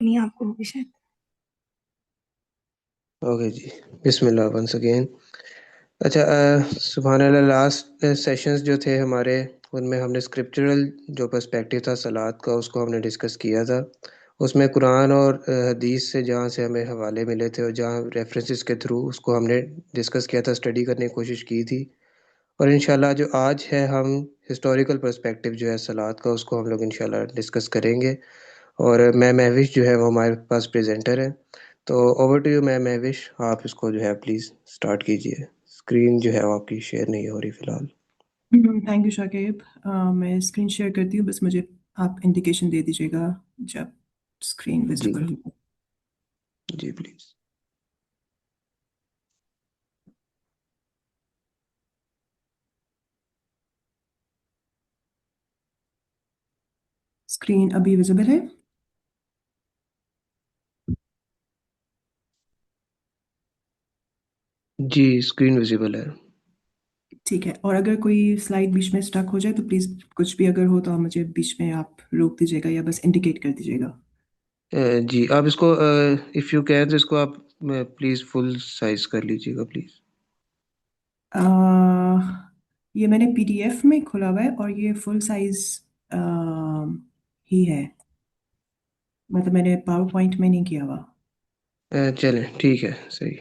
نہیں آپ کو بھی شاید. اوکے جی، بسم اللہ ونس اگین. اچھا، سبحان اللہ، لاسٹ سیشنز جو تھے ہمارے ان میں ہم نے اسکرپچرل جو پرسپیکٹیو تھا صلات کا اس کو ہم نے ڈسکس کیا تھا. اس میں قرآن اور حدیث سے جہاں سے ہمیں حوالے ملے تھے اور جہاں ریفرنسز کے تھرو اس کو ہم نے ڈسکس کیا تھا، اسٹڈی کرنے کی کوشش کی تھی. اور انشاءاللہ جو آج ہے ہم ہسٹوریکل پرسپیکٹیو جو ہے صلات کا اس کو ہم لوگ انشاءاللہ ڈسکس کریں گے. اور میں مہوش جو ہے وہ ہمارے پاس پریزنٹر ہے. تو اوور ٹو یو مہوش، آپ اس کو جو ہے پلیز سٹارٹ کیجئے. اسکرین جو ہے وہ آپ کی شیئر نہیں ہو رہی فی الحال. Thank you Shakib. میں اسکرین شیئر کرتی ہوں، بس مجھے آپ انڈیکیشن دے دیجیے گا جب اسکرین وزیبل ہو. جی پلیز. اسکرین ابھی وزیبل ہے؟ جی اسکرین ویزیبل ہے. ٹھیک ہے. اور اگر کوئی سلائڈ بیچ میں اسٹک ہو جائے تو پلیز کچھ بھی اگر ہو تو مجھے بیچ میں آپ روک دیجیے گا یا بس انڈیکیٹ کر دیجیے گا. جی آپ اس کو اف یو کین تو اس کو آپ پلیز فل سائز کر لیجیے گا پلیز. یہ میں نے پی ڈی ایف میں کھولا ہوا ہے اور یہ فل سائز ہی ہے، مطلب میں نے پاور پوائنٹ میں نہیں کیا ہوا. چلیں ٹھیک ہے، صحیح.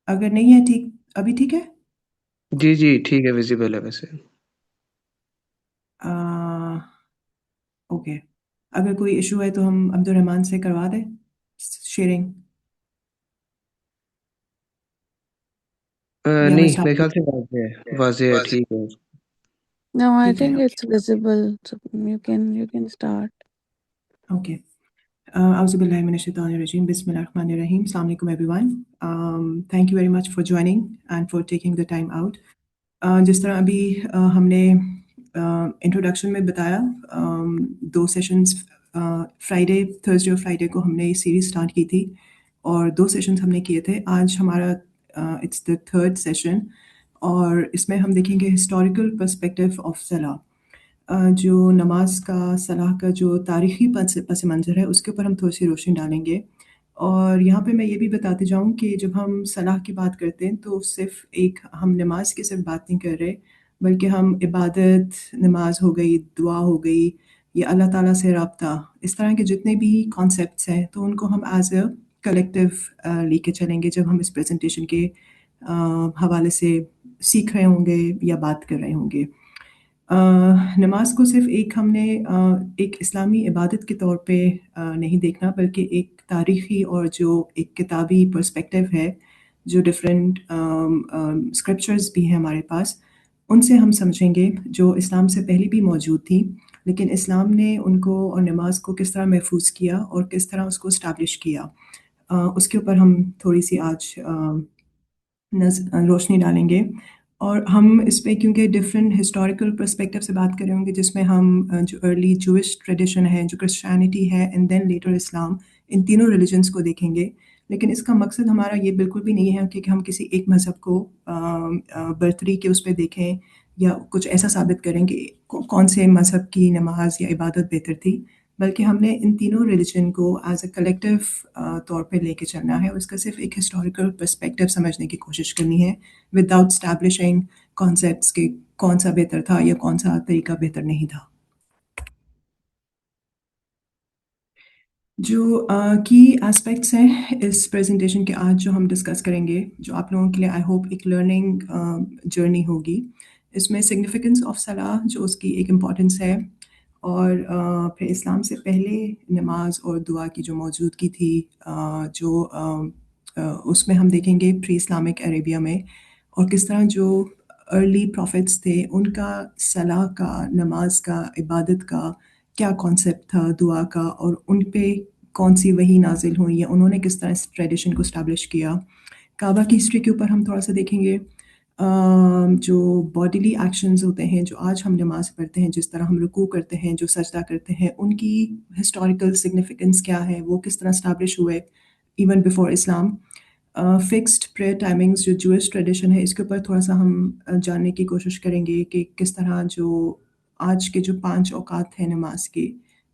اگر نہیں ہے ٹھیک، ابھی ٹھیک ہے. جی جی ٹھیک ہے، ویزیبل ہے ویسے. اوکے. اگر کوئی ایشو ہے تو ہم عبد الرحمن سے کروا دیں شیئرنگ. نہیں میرے خیال سے واضح ہے، ٹھیک ہے. No, I ٹھیک ہے. think it's visible. So you can start. Okay. اعوذ باللہ من الشیطان الرجیم، بسم اللہ الرحمن الرحیم. السلام علیکم every one. Thank you very much for joining and for taking the time out. جس طرح ابھی ہم نے انٹروڈکشن میں بتایا، 2 سیشنز فرائیڈے، تھرسڈے اور فرائیڈے کو ہم نے یہ سیریز اسٹارٹ کی تھی اور 2 سیشنز ہم نے کیے تھے. آج ہمارا اٹس دا 3rd سیشن اور اس میں ہم دیکھیں گے ہسٹوریکل پرسپیکٹیو آف صلاح. جو نماز کا، صلاح کا جو تاریخی پس منظر ہے اس کے اوپر ہم تھوڑی سی روشنی ڈالیں گے. اور یہاں پہ میں یہ بھی بتاتے جاؤں کہ جب ہم صلاح کی بات کرتے ہیں تو صرف ہم نماز کی صرف بات نہیں کر رہے، بلکہ ہم عبادت، نماز ہو گئی، دعا ہو گئی، یا اللہ تعالیٰ سے رابطہ، اس طرح کے جتنے بھی کانسیپٹس ہیں تو ان کو ہم ایز اے کلیکٹیو لے کے چلیں گے جب ہم اس پریزنٹیشن کے حوالے سے سیکھ رہے ہوں گے یا بات کر رہے ہوں گے. نماز کو صرف ہم نے ایک اسلامی عبادت کے طور پہ نہیں دیکھنا، بلکہ ایک تاریخی اور جو ایک کتابی پرسپیکٹیو ہے، جو ڈفرینٹ اسکرپچرز بھی ہیں ہمارے پاس، ان سے ہم سمجھیں گے جو اسلام سے پہلے بھی موجود تھی، لیکن اسلام نے ان کو اور نماز کو کس طرح محفوظ کیا اور کس طرح اس کو اسٹیبلش کیا. اس کے اوپر ہم تھوڑی سی آج روشنی ڈالیں گے. اور ہم اس پہ کیونکہ ڈفرینٹ ہسٹوریکل پرسپیکٹیو سے بات کریں گے، جس میں ہم جو ارلی جوئش ٹریڈیشن ہے، جو کرسچینٹی ہے، اینڈ دین لیٹر اسلام، ان تینوں ریلیجنس کو دیکھیں گے. لیکن اس کا مقصد ہمارا یہ بالکل بھی نہیں ہے کہ ہم کسی ایک مذہب کو برتری کے اس پہ دیکھیں یا کچھ ایسا ثابت کریں کہ کون سے مذہب کی نماز یا عبادت بہتر تھی، بلکہ ہم نے ان تینوں ریلیجن کو ایز اے کلیکٹیو طور پہ لے کے چلنا ہے اور اس کا صرف ایک ہسٹوریکل پرسپیکٹیو سمجھنے کی کوشش کرنی ہے وداؤٹ اسٹیبلشنگ کانسیپٹس کہ کون سا بہتر تھا یا کون سا طریقہ بہتر نہیں تھا. جو کی اسپیکٹس ہیں اس پریزنٹیشن کے آج جو ہم ڈسکس کریں گے، جو آپ لوگوں کے لیے آئی ہوپ ایک لرننگ جرنی ہوگی. اس میں سگنیفیکنس آف صلاح جو اس کی ایک امپورٹنس ہے، اور پھر اسلام سے پہلے نماز اور دعا کی جو موجودگی تھی، جو اس میں ہم دیکھیں گے پری اسلامک عربیہ میں، اور کس طرح جو ارلی پروفٹس تھے ان کا صلاح کا، نماز کا، عبادت کا کیا کانسیپٹ تھا، دعا کا، اور ان پہ کون سی وحی نازل ہوئی یا انہوں نے کس طرح اس ٹریڈیشن کو اسٹیبلش کیا. کعبہ کی ہسٹری کے اوپر ہم تھوڑا سا دیکھیں گے. جو باڈیلی ایکشنز ہوتے ہیں جو آج ہم نماز پڑھتے ہیں، جس طرح ہم رکوع کرتے ہیں، جو سجدہ کرتے ہیں، ان کی ہسٹوریکل سگنیفیکنس کیا ہے، وہ کس طرح اسٹیبلش ہوئے ایون بیفور اسلام. فکسڈ پریئر ٹائمنگز جو جوئش ٹریڈیشن ہے، اس کے اوپر تھوڑا سا ہم جاننے کی کوشش کریں گے کہ کس طرح جو آج کے جو 5 اوقات ہیں نماز کے،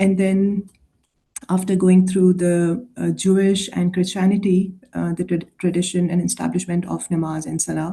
And then after going through the Jewish and Christianity, the tradition and establishment of namaz and salah,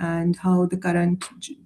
and how the current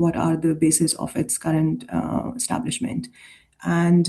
what are the basis of its current establishment. And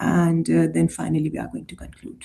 and then finally we are going to conclude.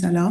salah,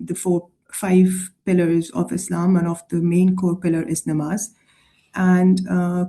the 5 pillars of Islam, one of the main core pillar is namaz, and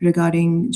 regarding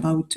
about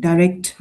direct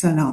salah.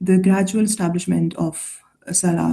the gradual establishment of salah,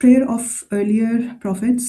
Prayer of earlier prophets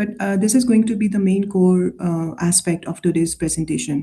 but this is going to be the main core aspect of today's presentation.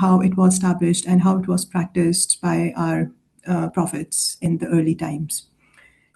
how it was established and how it was practiced by our prophets in the early times.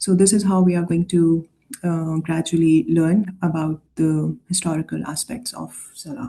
So this is how we are going to gradually learn about the historical aspects of Salah.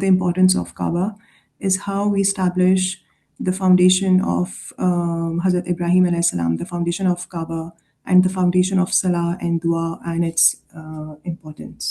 the importance of Kaaba is how we establish the foundation of Hazrat Ibrahim alayhi salam, the foundation of Kaaba, and the foundation of Salah and Dua and its importance.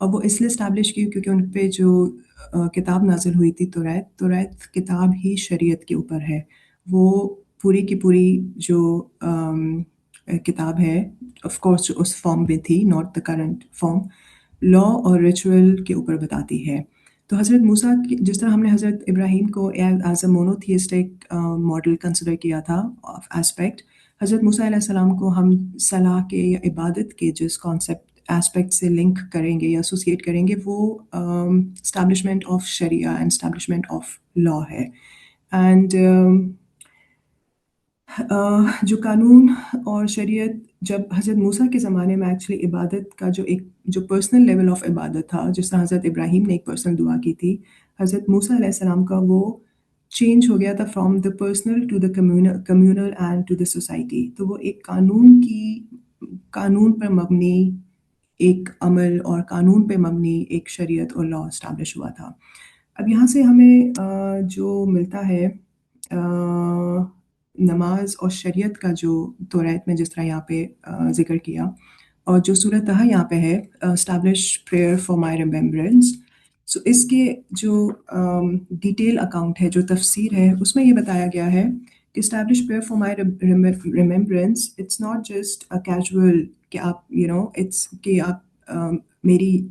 اور وہ اس لیے establish کی کیونکہ ان پہ جو کتاب نازل ہوئی تھی توریت کتاب ہی شریعت کے اوپر ہے. وہ پوری کی پوری جو کتاب ہے آف کورس جو اس فارم میں تھی, ناٹ دا کرنٹ فارم, لا اور ریچول کے اوپر بتاتی ہے. تو حضرت موسیٰ جس طرح ہم نے حضرت ابراہیم کو as a monotheistic model consider کیا تھا ایسپیکٹ, حضرت موسیٰ علیہ السلام کو ہم صلاح کے یا عبادت کے جس کانسیپٹ ایسپیکٹ سے لنک کریں گے یا ایسوسیٹ کریں گے وہ اسٹیبلشمنٹ آف شریعہ اینڈ اسٹیبلشمنٹ آف لا ہے. اینڈ جو قانون اور شریعت جب حضرت موسیٰ کے زمانے میں ایکچولی عبادت کا جو پرسنل لیول آف عبادت تھا, جس طرح حضرت ابراہیم نے ایک پرسنل دعا کی تھی, حضرت موسیٰ علیہ السلام کا وہ چینج ہو گیا تھا from the personal to the communal and to the society. تو وہ ایک قانون پر مبنی ایک عمل اور قانون پہ مبنی ایک شریعت اور لا اسٹیبلش ہوا تھا. اب یہاں سے ہمیں جو ملتا ہے نماز اور شریعت کا جو توریت میں جس طرح یہاں پہ ذکر کیا, اور جو صورتحال یہاں پہ ہے establish prayer for my remembrance, so اس کے جو ڈیٹیل اکاؤنٹ ہے, جو تفسیر ہے, اس میں یہ بتایا گیا ہے کہ establish prayer for my remembrance it's not just a casual کہ آپ اٹس کہ آپ میری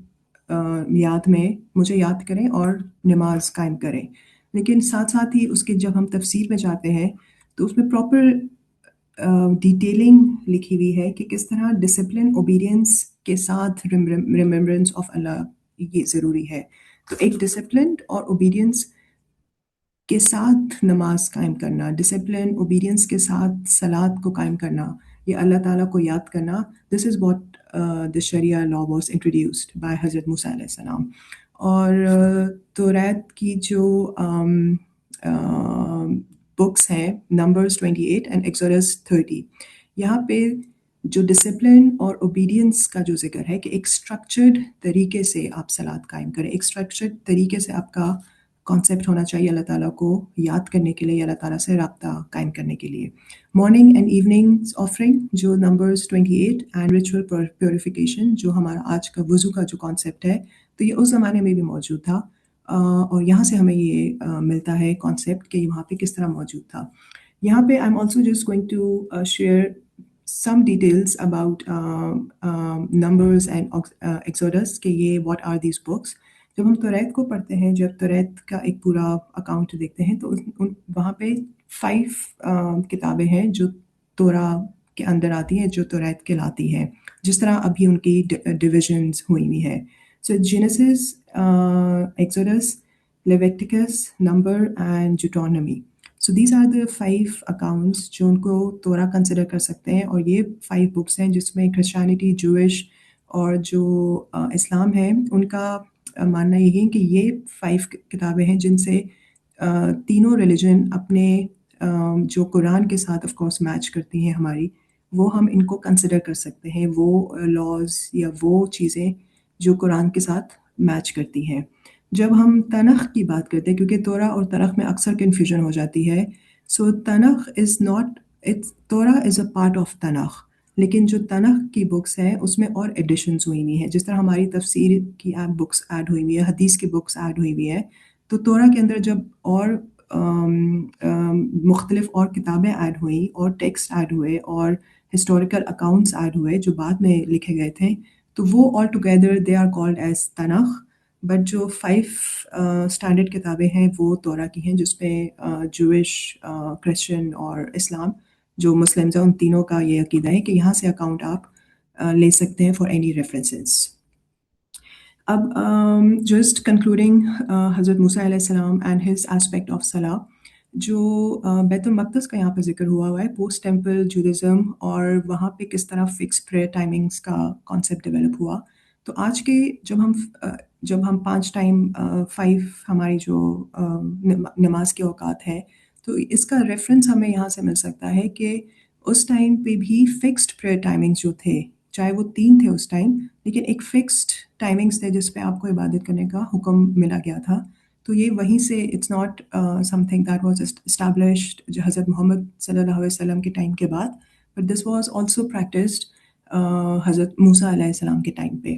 یاد میں مجھے یاد کریں اور نماز قائم کریں, لیکن ساتھ ساتھ ہی اس کے جب ہم تفسیر میں جاتے ہیں تو اس میں پراپر ڈیٹیلنگ لکھی ہوئی ہے کہ کس طرح ڈسپلن اوبیڈینس کے ساتھ ریمبرنس آف اللہ یہ ضروری ہے. تو ایک ڈسپلن اور اوبیڈینس کے ساتھ نماز قائم کرنا, ڈسپلن اوبیڈینس کے ساتھ صلات کو قائم کرنا, یا اللہ تعالیٰ کو یاد کرنا, this is what the Sharia law was introduced by حضرت موسیٰ علیہ السلام. اور توریت کی جو بکس ہیں نمبرز 28 اینڈ ایکسوڈس 30, یہاں پہ جو ڈسپلن اور اوبیڈینس کا جو ذکر ہے کہ ایک اسٹرکچرڈ طریقے سے آپ صلات قائم کریں, ایک اسٹرکچرڈ طریقے سے آپ کا کانسیپٹ ہونا چاہیے اللہ تعالیٰ کو یاد کرنے کے لیے, اللہ تعالیٰ سے رابطہ قائم کرنے کے لیے. مارننگ اینڈ ایوننگ آفرنگ جو نمبرز 28 اینڈ ریچول پیوریفیکیشن جو ہمارا آج کا وضو کا جو کانسیپٹ ہے, تو یہ اس زمانے میں بھی موجود تھا, اور یہاں سے ہمیں یہ ملتا ہے کانسیپٹ کہ وہاں پہ کس طرح موجود تھا. یہاں پہ I am also just going to share some details about numbers and Exodus کہ یہ what are these books. جب ہم توریت کو پڑھتے ہیں, جب توریت کا ایک پورا اکاؤنٹ دیکھتے ہیں تو وہاں پہ 5 کتابیں ہیں جو تورا کے اندر آتی ہیں, جو توریت کہلاتی ہیں, جس طرح ابھی ان کی ڈویژنز ہوئی ہوئی ہیں. So Genesis, Exodus, Leviticus, Numbers and Deuteronomy. So these are the 5 accounts جو ان کو تورا کنسیڈر کر سکتے ہیں, اور یہ 5 بکس ہیں جس میں کرسچینٹی, جوئش اور جو اسلام ہے ان کا ماننا یہی ہے کہ یہ 5 کتابیں ہیں جن سے تینوں ریلیجن اپنے جو قرآن کے ساتھ آف کورس میچ کرتی ہیں ہماری, وہ ہم ان کو کنسیڈر کر سکتے ہیں, وہ لاز یا وہ چیزیں جو قرآن کے ساتھ میچ کرتی ہیں. جب ہم تنخ کی بات کرتے ہیں, کیونکہ تورا اور تنخ میں اکثر کنفیوژن ہو جاتی ہے, so Tanakh is not, Torah is a part of Tanakh, لیکن جو تنخ کی بکس ہیں اس میں اور ایڈیشنز ہوئی ہوئی ہیں, جس طرح ہماری تفسیر کی بکس ایڈ ہوئی ہوئی ہے, حدیث کی بکس ایڈ ہوئی ہوئی ہیں, تو تورا کے اندر جب اور مختلف اور کتابیں ایڈ ہوئیں اور ٹیکسٹ ایڈ ہوئے اور ہسٹوریکل اکاؤنٹس ایڈ ہوئے جو بعد میں لکھے گئے تھے, تو وہ all together they are called as Tanakh. But جو 5 اسٹینڈرڈ کتابیں ہیں وہ تورا کی ہیں, جس میں جوئش, کرسچن اور اسلام جو مسلمز ہیں ان تینوں کا یہ عقیدہ ہے کہ یہاں سے اکاؤنٹ آپ لے سکتے ہیں فار اینی ریفرنسز. اب جسٹ کنکلوڈنگ حضرت موسیٰ علیہ السلام اینڈ ہز ایسپیکٹ آف صلاح, جو بیت المقدس کا یہاں پہ ذکر ہوا ہے, پوسٹ ٹیمپل جوڈازم, اور وہاں پہ کس طرح فکس پریئر ٹائمنگس کا کانسیپٹ ڈیولپ ہوا. تو آج کے جب ہم 5 ٹائم 5 ہماری جو نماز کے اوقات ہیں, تو اس کا ریفرنس ہمیں یہاں سے مل سکتا ہے کہ اس ٹائم پہ بھی فکسڈ پریئر ٹائمنگس جو تھے, چاہے وہ 3 تھے اس ٹائم, لیکن ایک فکسڈ ٹائمنگس تھے جس پہ آپ کو عبادت کرنے کا حکم ملا گیا تھا. تو یہ وہیں سے it's not something that was established جو حضرت محمد صلی اللہ علیہ وسلم کے ٹائم کے بعد, but this was also practised Hazrat Musa علیہ السلام کے ٹائم پہ.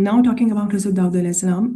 Now talking about Hazrat Daud alayhi salam,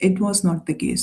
it was not the case,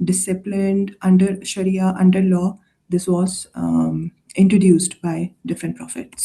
disciplined, under Sharia, under law, this was introduced by different prophets.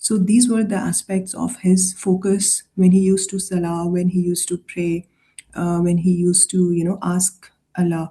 So these were the aspects of his focus when he used to salah, when he used to pray, when he used to ask Allah.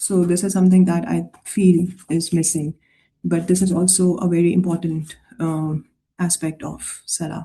so this is something that I feel is missing. But this is also a very important aspect of salah.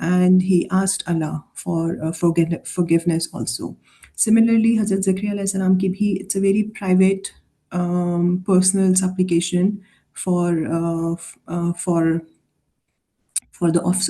and he asked Allah for forgiveness also. Similarly, Hazrat Zakaria alayhi salam ki bhi, it's a very private, personal supplication for the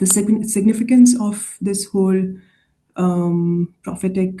the significance of this whole prophetic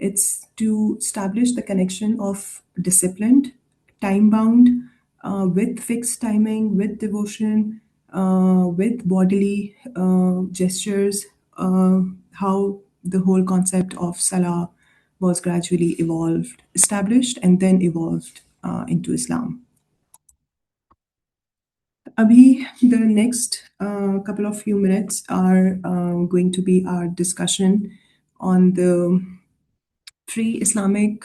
it's to establish the connection of disciplined, time bound, with fixed timing, with devotion, with bodily gestures, how the whole concept of salah was gradually established and then evolved into Islam. Abhi, the next couple of few minutes are going to be our discussion on the pre-Islamic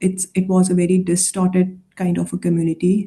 it was a very distorted kind of a community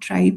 tribe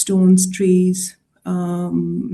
stones, trees,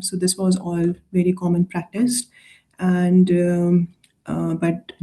So this was all very common practice, and but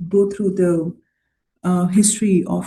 go through the history of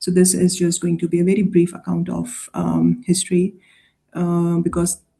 So this is just going to be a very brief account of history, because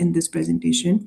in this presentation.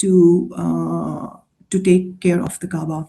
to take care of the Kaaba.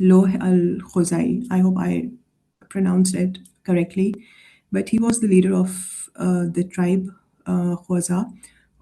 Loh al-Khuzai. I hope I pronounced it correctly. But he was the leader of the tribe Khwaza.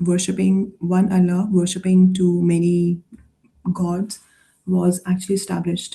worshipping one Allah, worshipping to many gods was actually established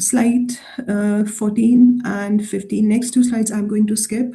slide 14 and 15 next two slides I'm going to skip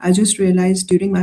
I just realized during my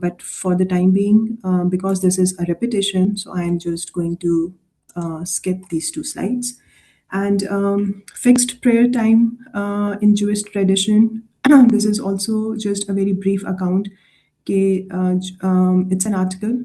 But for the time being, because this is a repetition, so I am just going to skip these two slides. And fixed prayer time in Jewish tradition, this is also just a very brief account. It's an article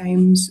times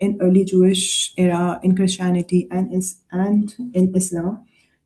in early Jewish era, in Christianity and in Islam.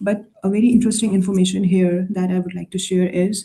But a very interesting information here that I would like to share is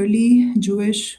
early Jewish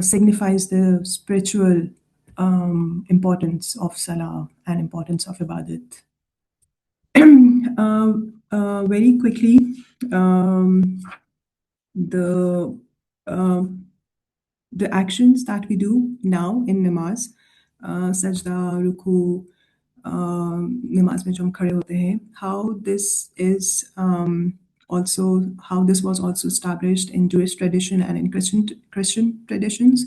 signifies the spiritual importance of salah and importance of ibadat. Very quickly, the actions that we do now in namaz, sajda, ruku, namaz mein jo hum khade hote hain, how this was also established in Jewish tradition and in Christian traditions.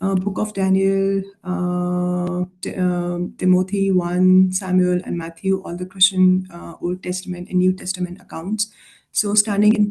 Book of Daniel, Timothy 1, Samuel, and Matthew, all the Christian Old Testament and New Testament accounts. So standing in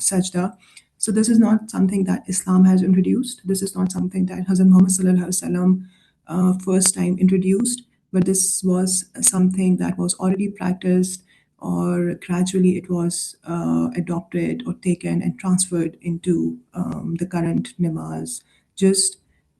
sajda. So this is not something that Islam has introduced. This is not something that Hazrat Muhammad Sallallahu Alaihi Wasallam first time introduced, but this was something that was already practiced, or gradually it was adopted or taken and transferred into the current namaz, just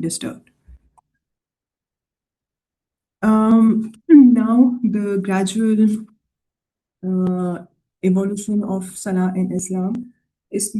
disturbed. Now the gradual evolution of Salah in Islam is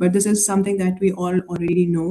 but this is something that we all already know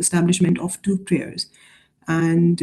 establishment of 2 prayers, and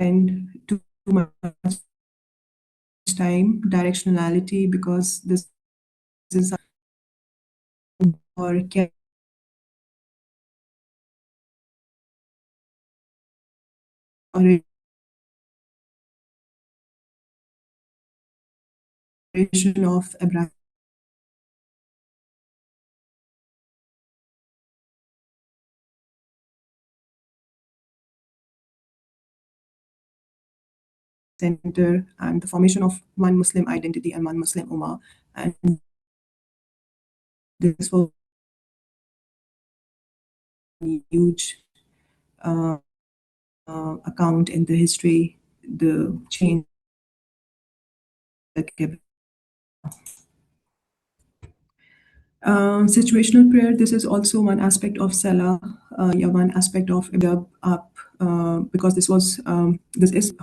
and too much time directionality, because this is or operation of Abraham Center and the formation of one Muslim identity and one Muslim Ummah, and this was a huge account in the history, the change. Situational prayer, this is also one aspect of Salah, one aspect of up, because this is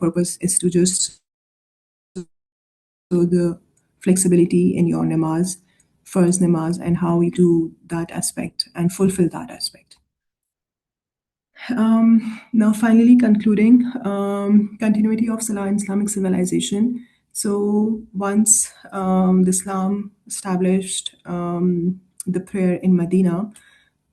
purpose is to just show the flexibility in your namaz, first namaz, and how you do that aspect and fulfill that aspect. Now finally concluding, continuity of Salah in Islamic civilization. So once the Islam established the prayer in Medina,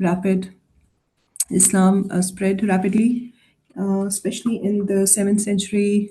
rapid Islam spread rapidly, especially in the 7th century.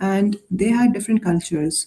and they had different cultures.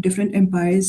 different empires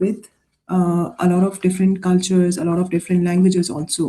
with a lot of different cultures, a lot of different languages also.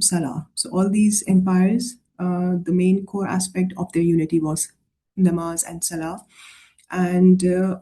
Salah. So all these empires, the main core aspect of their unity was namaz and Salah. And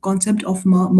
concept of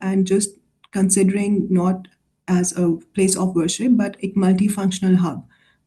and just considering not as a place of worship but a multifunctional hub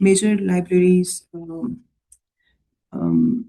major libraries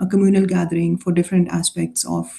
a communal gathering for different aspects of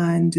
and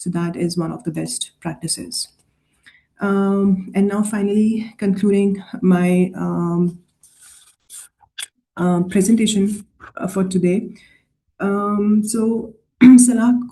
So that is one of the best practices. And now finally concluding my presentation for today. So salah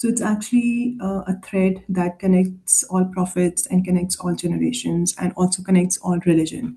so it's actually a thread that connects all prophets and connects all generations and also connects all religion.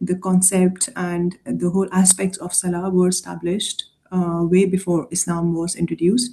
the concept and the whole aspects of Salah were established way before Islam was introduced.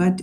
but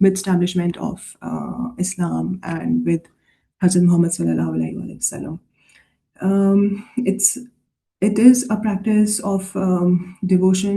with establishment of Islam and with Hazrat Muhammad sallallahu alaihi wasallam. It is a practice of devotion,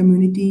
community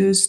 just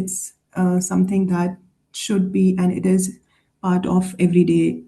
it's something that should be and it is part of everyday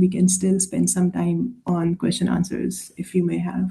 we can still spend some time on question answers if you may have.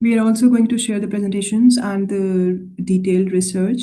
We are also going to share the presentations and the detailed research.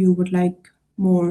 you would like more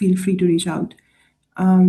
feel free to reach out.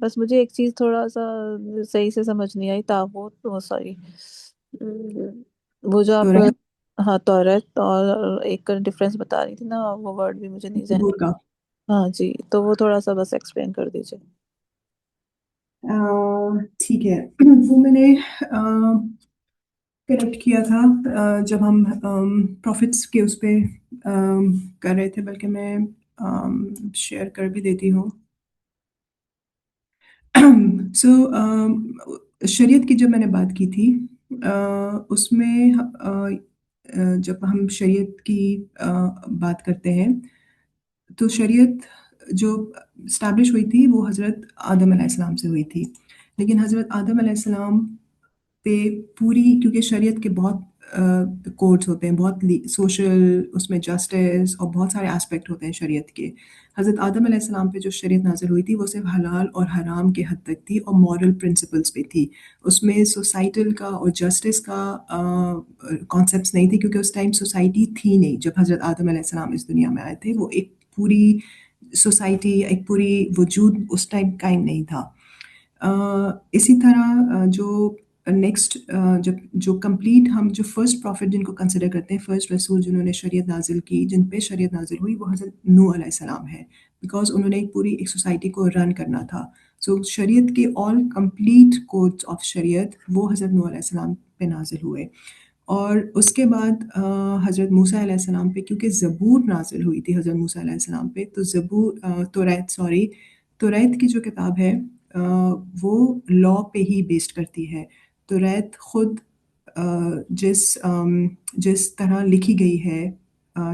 بس مجھے ایک چیز تھوڑا سا صحیح سے سمجھ نہیں آئی، تاغوت، وہ سوری وہ جو آپ تورات ہاں توریت اور ایک کا ڈفرینس بتا رہی تھی نا، وہ ورڈ بھی مجھے نہیں ذہن زبور کا ہاں جی، تو وہ تھوڑا سا بس ایکسپلین کر دیجیے۔ ٹھیک ہے، وہ میں نے کنیکٹ کیا تھا جب ہم پروفٹس کے اس پہ کر رہے تھے، بلکہ میں شیئر کر بھی دیتی ہوں۔ سو شریعت کی جب میں نے بات کی تھی، اس میں جب ہم شریعت کی بات کرتے ہیں تو شریعت جو اسٹیبلش ہوئی تھی وہ حضرت آدم علیہ السلام سے ہوئی تھی، لیکن حضرت آدم علیہ السلام پہ پوری، کیونکہ شریعت کے بہت کوڈز ہوتے ہیں، بہت سوشل، اس میں جسٹس اور بہت سارے اسپیکٹ ہوتے ہیں شریعت کے۔ حضرت آدم علیہ السلام پہ جو شریعت نازل ہوئی تھی وہ صرف حلال اور حرام کے حد تک تھی اور مورل پرنسپلس پہ تھی، اس میں سوسائٹل کا اور جسٹس کا کانسیپٹس نہیں تھے، کیونکہ اس ٹائم سوسائٹی تھی نہیں۔ جب حضرت آدم علیہ السلام اس دنیا میں آئے تھے، وہ ایک پوری سوسائٹی، ایک پوری وجود اس ٹائم قائم نہیں تھا۔ اسی طرح جو نیکسٹ جب جو کمپلیٹ ہم جو فرسٹ پروفٹ جن کو کنسیڈر کرتے ہیں، فرسٹ رسول جنہوں نے شریعت نازل کی، جن پہ شریعت نازل ہوئی، وہ حضرت نوح علیہ السلام ہے، بیکاز انہوں نے ایک پوری ایک سوسائٹی کو رن کرنا تھا۔ سو شریعت کے آل کمپلیٹ کوڈز آف شریعت وہ حضرت نوح علیہ السلام پہ نازل ہوئے۔ اور اس کے بعد حضرت موسیٰ علیہ السلام پہ، کیونکہ زبور نازل ہوئی تھی حضرت موسیٰ علیہ السلام پہ، تو توریت کی جو کتاب ہے وہ لا پہ ہی بیسڈ کرتی ہے۔ توریت خود جس طرح لکھی گئی ہے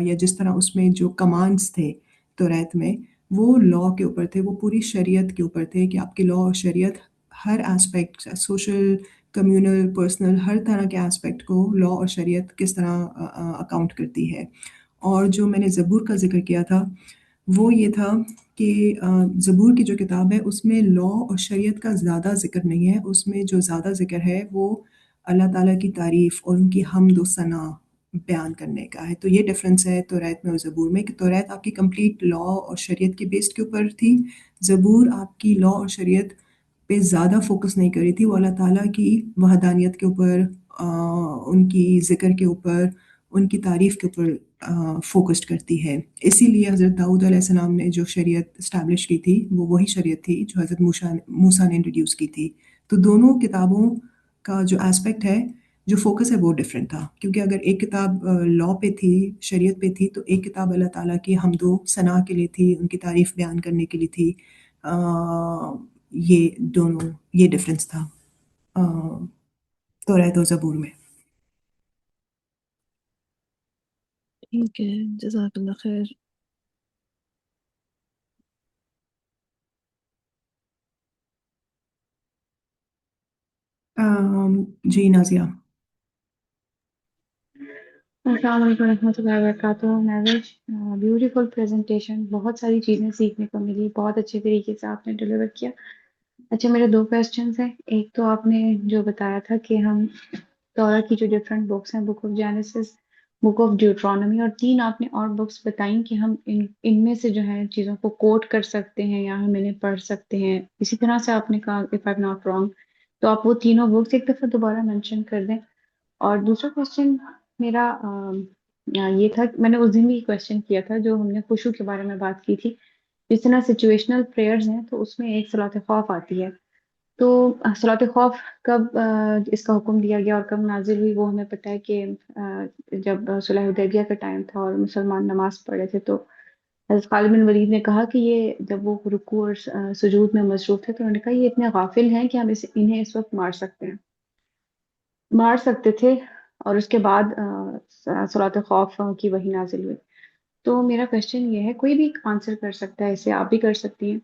یا جس طرح اس میں جو کمانڈس تھے توریت میں، وہ لا کے اوپر تھے، وہ پوری شریعت کے اوپر تھے کہ آپ کے لا اور شریعت ہر اسپیکٹ، سوشل، کمیونل، پرسنل، ہر طرح کے اسپیکٹ کو لا اور شریعت کس طرح اکاؤنٹ کرتی ہے۔ اور جو میں نے زبور کا ذکر کیا تھا وہ یہ تھا کہ زبور کی جو کتاب ہے اس میں لا اور شریعت کا زیادہ ذکر نہیں ہے، اس میں جو زیادہ ذکر ہے وہ اللہ تعالیٰ کی تعریف اور ان کی حمد و ثنا بیان کرنے کا ہے۔ تو یہ ڈفرینس ہے توریت میں اور زبور میں، کہ توریت آپ کی کمپلیٹ لا اور شریعت کے بیس کے اوپر تھی، زبور آپ کی لا اور شریعت پہ زیادہ فوکس نہیں کری تھی، وہ اللہ تعالیٰ کی وحدانیت کے اوپر، ان کی ذکر کے اوپر، ان کی تعریف کے اوپر فوکسڈ کرتی ہے۔ اسی لیے حضرت داؤد علیہ السلام نے جو شریعت اسٹیبلش کی تھی وہ وہی شریعت تھی جو حضرت موسیٰ نے انٹروڈیوس کی تھی۔ تو دونوں کتابوں کا جو اسپیکٹ ہے، جو فوکس ہے، وہ ڈفرینٹ تھا، کیونکہ اگر ایک کتاب لا پہ تھی، شریعت پہ تھی، تو ایک کتاب اللہ تعالیٰ کی حمد و ثنا کے لیے تھی، ان کی تعریف بیان کرنے کے لیے تھی۔ یہ دونوں، یہ ڈفرینس تھا توریت اور زبور میں۔ ٹھیک ہے، جزاک اللہ خیر۔ جی نازیہ۔ السلام علیکم ورحمۃ اللہ وبرکاتہ۔ نوش، بیوٹیفل پریزنٹیشن، بہت ساری چیزیں سیکھنے کو ملی، بہت اچھے طریقے سے آپ نے ڈلیور کیا۔ اچھا، میرے دو کویسچنز ہیں۔ ایک تو آپ نے جو بتایا تھا کہ ہم تورا کی جو ڈفرینٹ بکس ہیں، book of Genesis, book of Deuteronomy, اور تین آپ نے اور بکس بتائیں کہ ہم ان میں سے جو ہے چیزوں کو کوٹ کر سکتے ہیں یا ہم انہیں پڑھ سکتے ہیں۔ اسی طرح سے آپ نے کہا if I am not wrong, تو آپ وہ تینوں بکس ایک دفعہ دوبارہ مینشن کر دیں۔ اور دوسرا کویسچن میرا یہ تھا کہ میں نے اس دن بھی کویسچن کیا تھا جو ہم نے خشوع کے بارے میں بات کی تھی، جس طرح سچویشنل پریئرز ہیں تو اس میں ایک صلاۃ خوف آتی ہے، تو صلاۃ خوف کب اس کا حکم دیا گیا اور کب نازل ہوئی، وہ ہمیں پتہ ہے کہ جب صلح حدیبیہ کا ٹائم تھا اور مسلمان نماز پڑھ رہے تھے، تو حضرت خالد بن ولید نے کہا کہ یہ جب وہ رکوع اور سجود میں مصروف تھے تو انہوں نے کہا یہ اتنے غافل ہیں کہ ہم انہیں اس وقت مار سکتے تھے، اور اس کے بعد صلاۃ خوف کی وحی نازل ہوئی۔ تو میرا کویسچن یہ ہے، کوئی بھی آنسر کر سکتا ہے اسے، آپ بھی کر سکتی ہیں،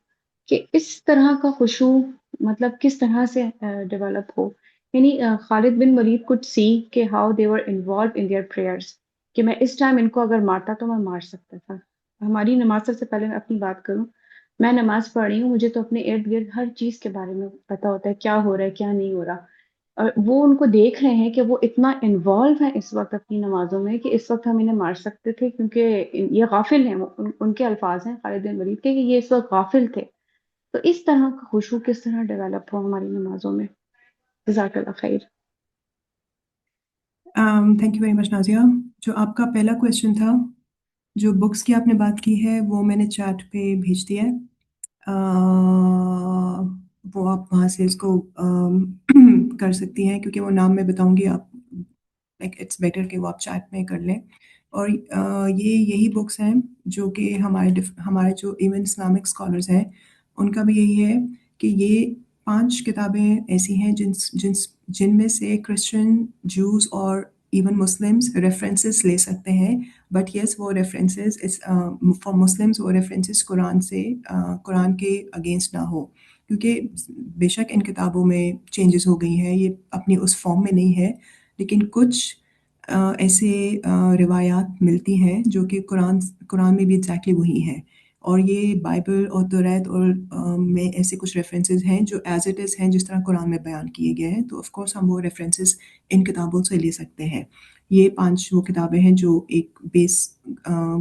کہ اس طرح کا خشوع مطلب کس طرح سے ڈیولپ ہو، یعنی خالد بن ولید could see کہ how they were involved in their prayers، کہ میں اس ٹائم ان کو اگر مارتا تو میں مار سکتا تھا۔ ہماری نماز، سب سے پہلے میں اپنی بات کروں، میں نماز پڑھ رہی ہوں، مجھے تو اپنے ارد گرد ہر چیز کے بارے میں پتا ہوتا ہے، کیا ہو رہا ہے کیا نہیں ہو رہا، اور وہ ان کو دیکھ رہے ہیں کہ وہ اتنا انوالو ہیں اس وقت اپنی نمازوں میں کہ اس وقت ہم انہیں مار سکتے تھے، کیونکہ یہ غافل ہیں، ان کے الفاظ ہیں خالد بن ولید کے کہ یہ اس وقت غافل تھے۔ تو اس طرح کا خشوع کس طرح ڈیولپ ہو ہماری نمازوں میں؟ جزاک اللہ خیر. تھینک یو ویری مچ نازیہ. جو آپ کا پہلا کویشچن تھا، جو بکس کی آپ نے بات کی ہے وہ میں نے چیٹ پہ بھیج دیا ہے. وہ آپ وہاں سے اس کو کر سکتی ہیں، کیونکہ وہ نام میں بتاؤں گی، آپ لائک اٹس بیٹر کہ وہ آپ چیٹ میں کر لیں. اور یہی بکس ہیں جو کہ ہمارے جو ایون اسلامک اسکالرز ہیں ان کا بھی یہی ہے کہ یہ 5 کتابیں ایسی ہیں جن میں سے کرسچن، جوز اور ایون مسلمس ریفرنسز لے سکتے ہیں. بٹ یس، وہ ریفرنسز فار مسلمس وہ ریفرنسز قرآن کے اگینسٹ نہ ہو، کیونکہ بے شک ان کتابوں میں چینجز ہو گئی ہیں، یہ اپنی اس فارم میں نہیں ہے، لیکن کچھ ایسے روایات ملتی ہیں جو کہ قرآن میں بھی ایگزیکٹلی وہی ہیں. اور یہ بائبل اور توریت اور میں ایسے کچھ ریفرنسز ہیں جو ایز اٹ از ہیں جس طرح قرآن میں بیان کیے گئے ہیں. تو آف کورس ہم وہ ریفرنسز ان کتابوں سے لے سکتے ہیں. یہ 5 وہ کتابیں ہیں جو ایک بیس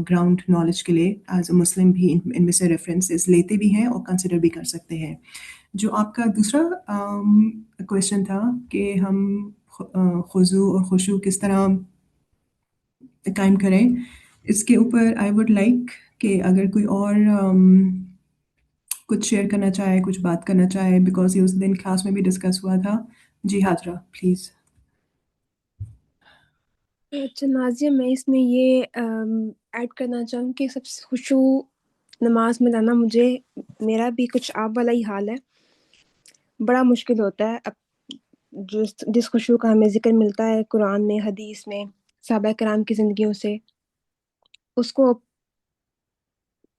گراؤنڈ نالج کے لیے ایز اے مسلم بھی ان میں سے ریفرنسز لیتے بھی ہیں اور کنسیڈر بھی کر سکتے ہیں. جو آپ کا دوسرا کویشچن تھا کہ ہم خضوع اور خشوع کس طرح قائم کریں، اس کے اوپر آئی وڈ لائک کہ اگر کوئی اور کچھ شیئر کرنا چاہے، کچھ بات کرنا چاہے، بیکاز یہ اس دن کلاس میں بھی ڈسکس ہوا تھا. جی حاضرہ پلیز. اچھا نازیہ، میں اس میں یہ ایڈ کرنا چاہوں کہ سب سے خشوع نماز میں لانا میرا بھی کچھ آپ والا ہی حال ہے. بڑا مشکل ہوتا ہے. اب جس خشوع کا ہمیں ذکر ملتا ہے قرآن میں، حدیث میں، صحابہ کرام کی زندگیوں سے، اس کو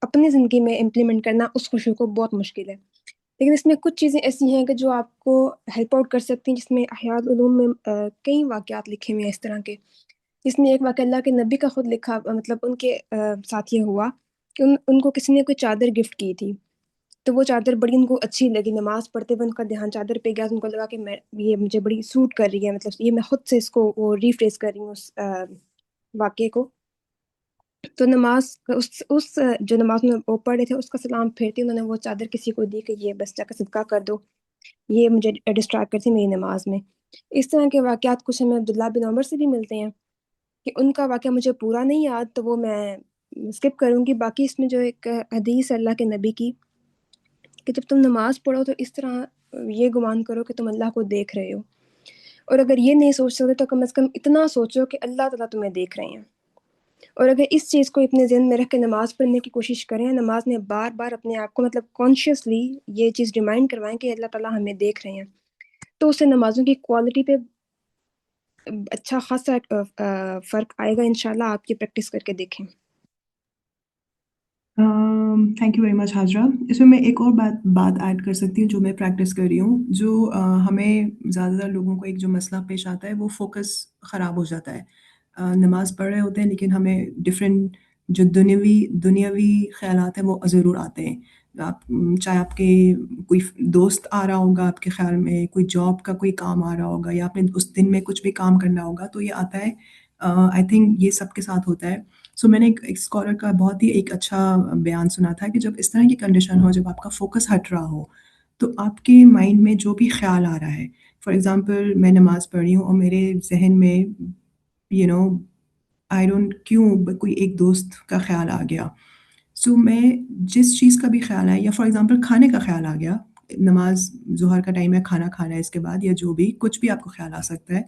اپنی زندگی میں امپلیمنٹ کرنا اس خشوع کو بہت مشکل ہے. لیکن اس میں کچھ چیزیں ایسی ہیں کہ جو آپ کو ہیلپ آؤٹ کر سکتی ہیں، جس میں احیاء العلوم میں کئی واقعات لکھے ہوئے ہیں اس طرح کے، جس میں ایک واقعہ اللہ کے نبی کا خود لکھا، مطلب ان کے ساتھ یہ ہوا کہ ان کو کسی نے کوئی چادر گفٹ کی تھی، تو وہ چادر بڑی ان کو اچھی لگی. نماز پڑھتے ہوئے ان کا دھیان چادر پہ گیا، تو ان کو لگا کہ یہ مجھے بڑی سوٹ کر رہی ہے، مطلب یہ میں خود سے اس کو وہ ریفریز کر رہی ہوں اس واقعے کو. تو اس جو نماز میں وہ پڑھ رہے تھے اس کا سلام پھیرتی انہوں نے وہ چادر کسی کو دی کہ یہ بس جا کر صدقہ کر دو، یہ مجھے ڈسٹریکٹ کرتی میری نماز میں. اس طرح کے واقعات کچھ ہمیں عبداللہ بن عمر سے بھی ملتے ہیں کہ ان کا واقعہ مجھے پورا نہیں یاد تو وہ میں اسکپ کروں گی. باقی اس میں جو ایک حدیث اللہ کے نبی کی کہ جب تم نماز پڑھو تو اس طرح یہ گمان کرو کہ تم اللہ کو دیکھ رہے ہو، اور اگر یہ نہیں سوچ سکتے تو کم از کم اتنا سوچو کہ اللہ تعالیٰ تمہیں دیکھ رہے ہیں. اور اگر اس چیز کو اپنے ذہن میں رکھ کے نماز پڑھنے کی کوشش کریں، نماز میں بار بار اپنے آپ کو مطلب کانشیسلی یہ چیز ریمائنڈ کروائیں کہ اللہ تعالیٰ ہمیں دیکھ رہے ہیں، تو اس سے نمازوں کی کوالٹی پہ اچھا خاصا فرق آئے گا. انشاءاللہ آپ یہ پریکٹس کر کے دیکھیں. Thank you very much Hazira. اس میں ایک اور بات ایڈ کر سکتی ہوں جو میں پریکٹس کر رہی ہوں. جو ہمیں زیادہ تر لوگوں کو ایک جو مسئلہ پیش آتا ہے وہ فوکس خراب ہو جاتا ہے. نماز پڑھ رہے ہوتے ہیں لیکن ہمیں ڈفرینٹ جو دنیاوی خیالات ہیں وہ ضرور آتے ہیں. چاہے آپ کے کوئی دوست آ رہا ہوگا آپ کے خیال میں، کوئی جاب کا کوئی کام آ رہا ہوگا، یا آپ نے اس دن میں کچھ بھی کام کرنا ہوگا تو یہ آتا ہے. آئی تھنک یہ سب کے ساتھ ہوتا ہے. سو میں نے ایک اسکالر کا بہت ہی ایک اچھا بیان سنا تھا کہ جب اس طرح کی کنڈیشن ہو، جب آپ کا فوکس ہٹ رہا ہو، تو آپ کے مائنڈ میں جو بھی خیال آ رہا ہے، فار ایگزامپل میں نماز پڑھ رہی ہوں اور میرے ذہن میں آئی ڈونٹ کیوں کوئی ایک دوست کا خیال آ گیا. سو میں جس چیز کا بھی خیال آیا، یا فار ایگزامپل کھانے کا خیال آ گیا، نماز ظہر کا ٹائم ہے، کھانا کھانا ہے اس کے بعد، یا جو بھی کچھ بھی آپ کو خیال آ سکتا ہے،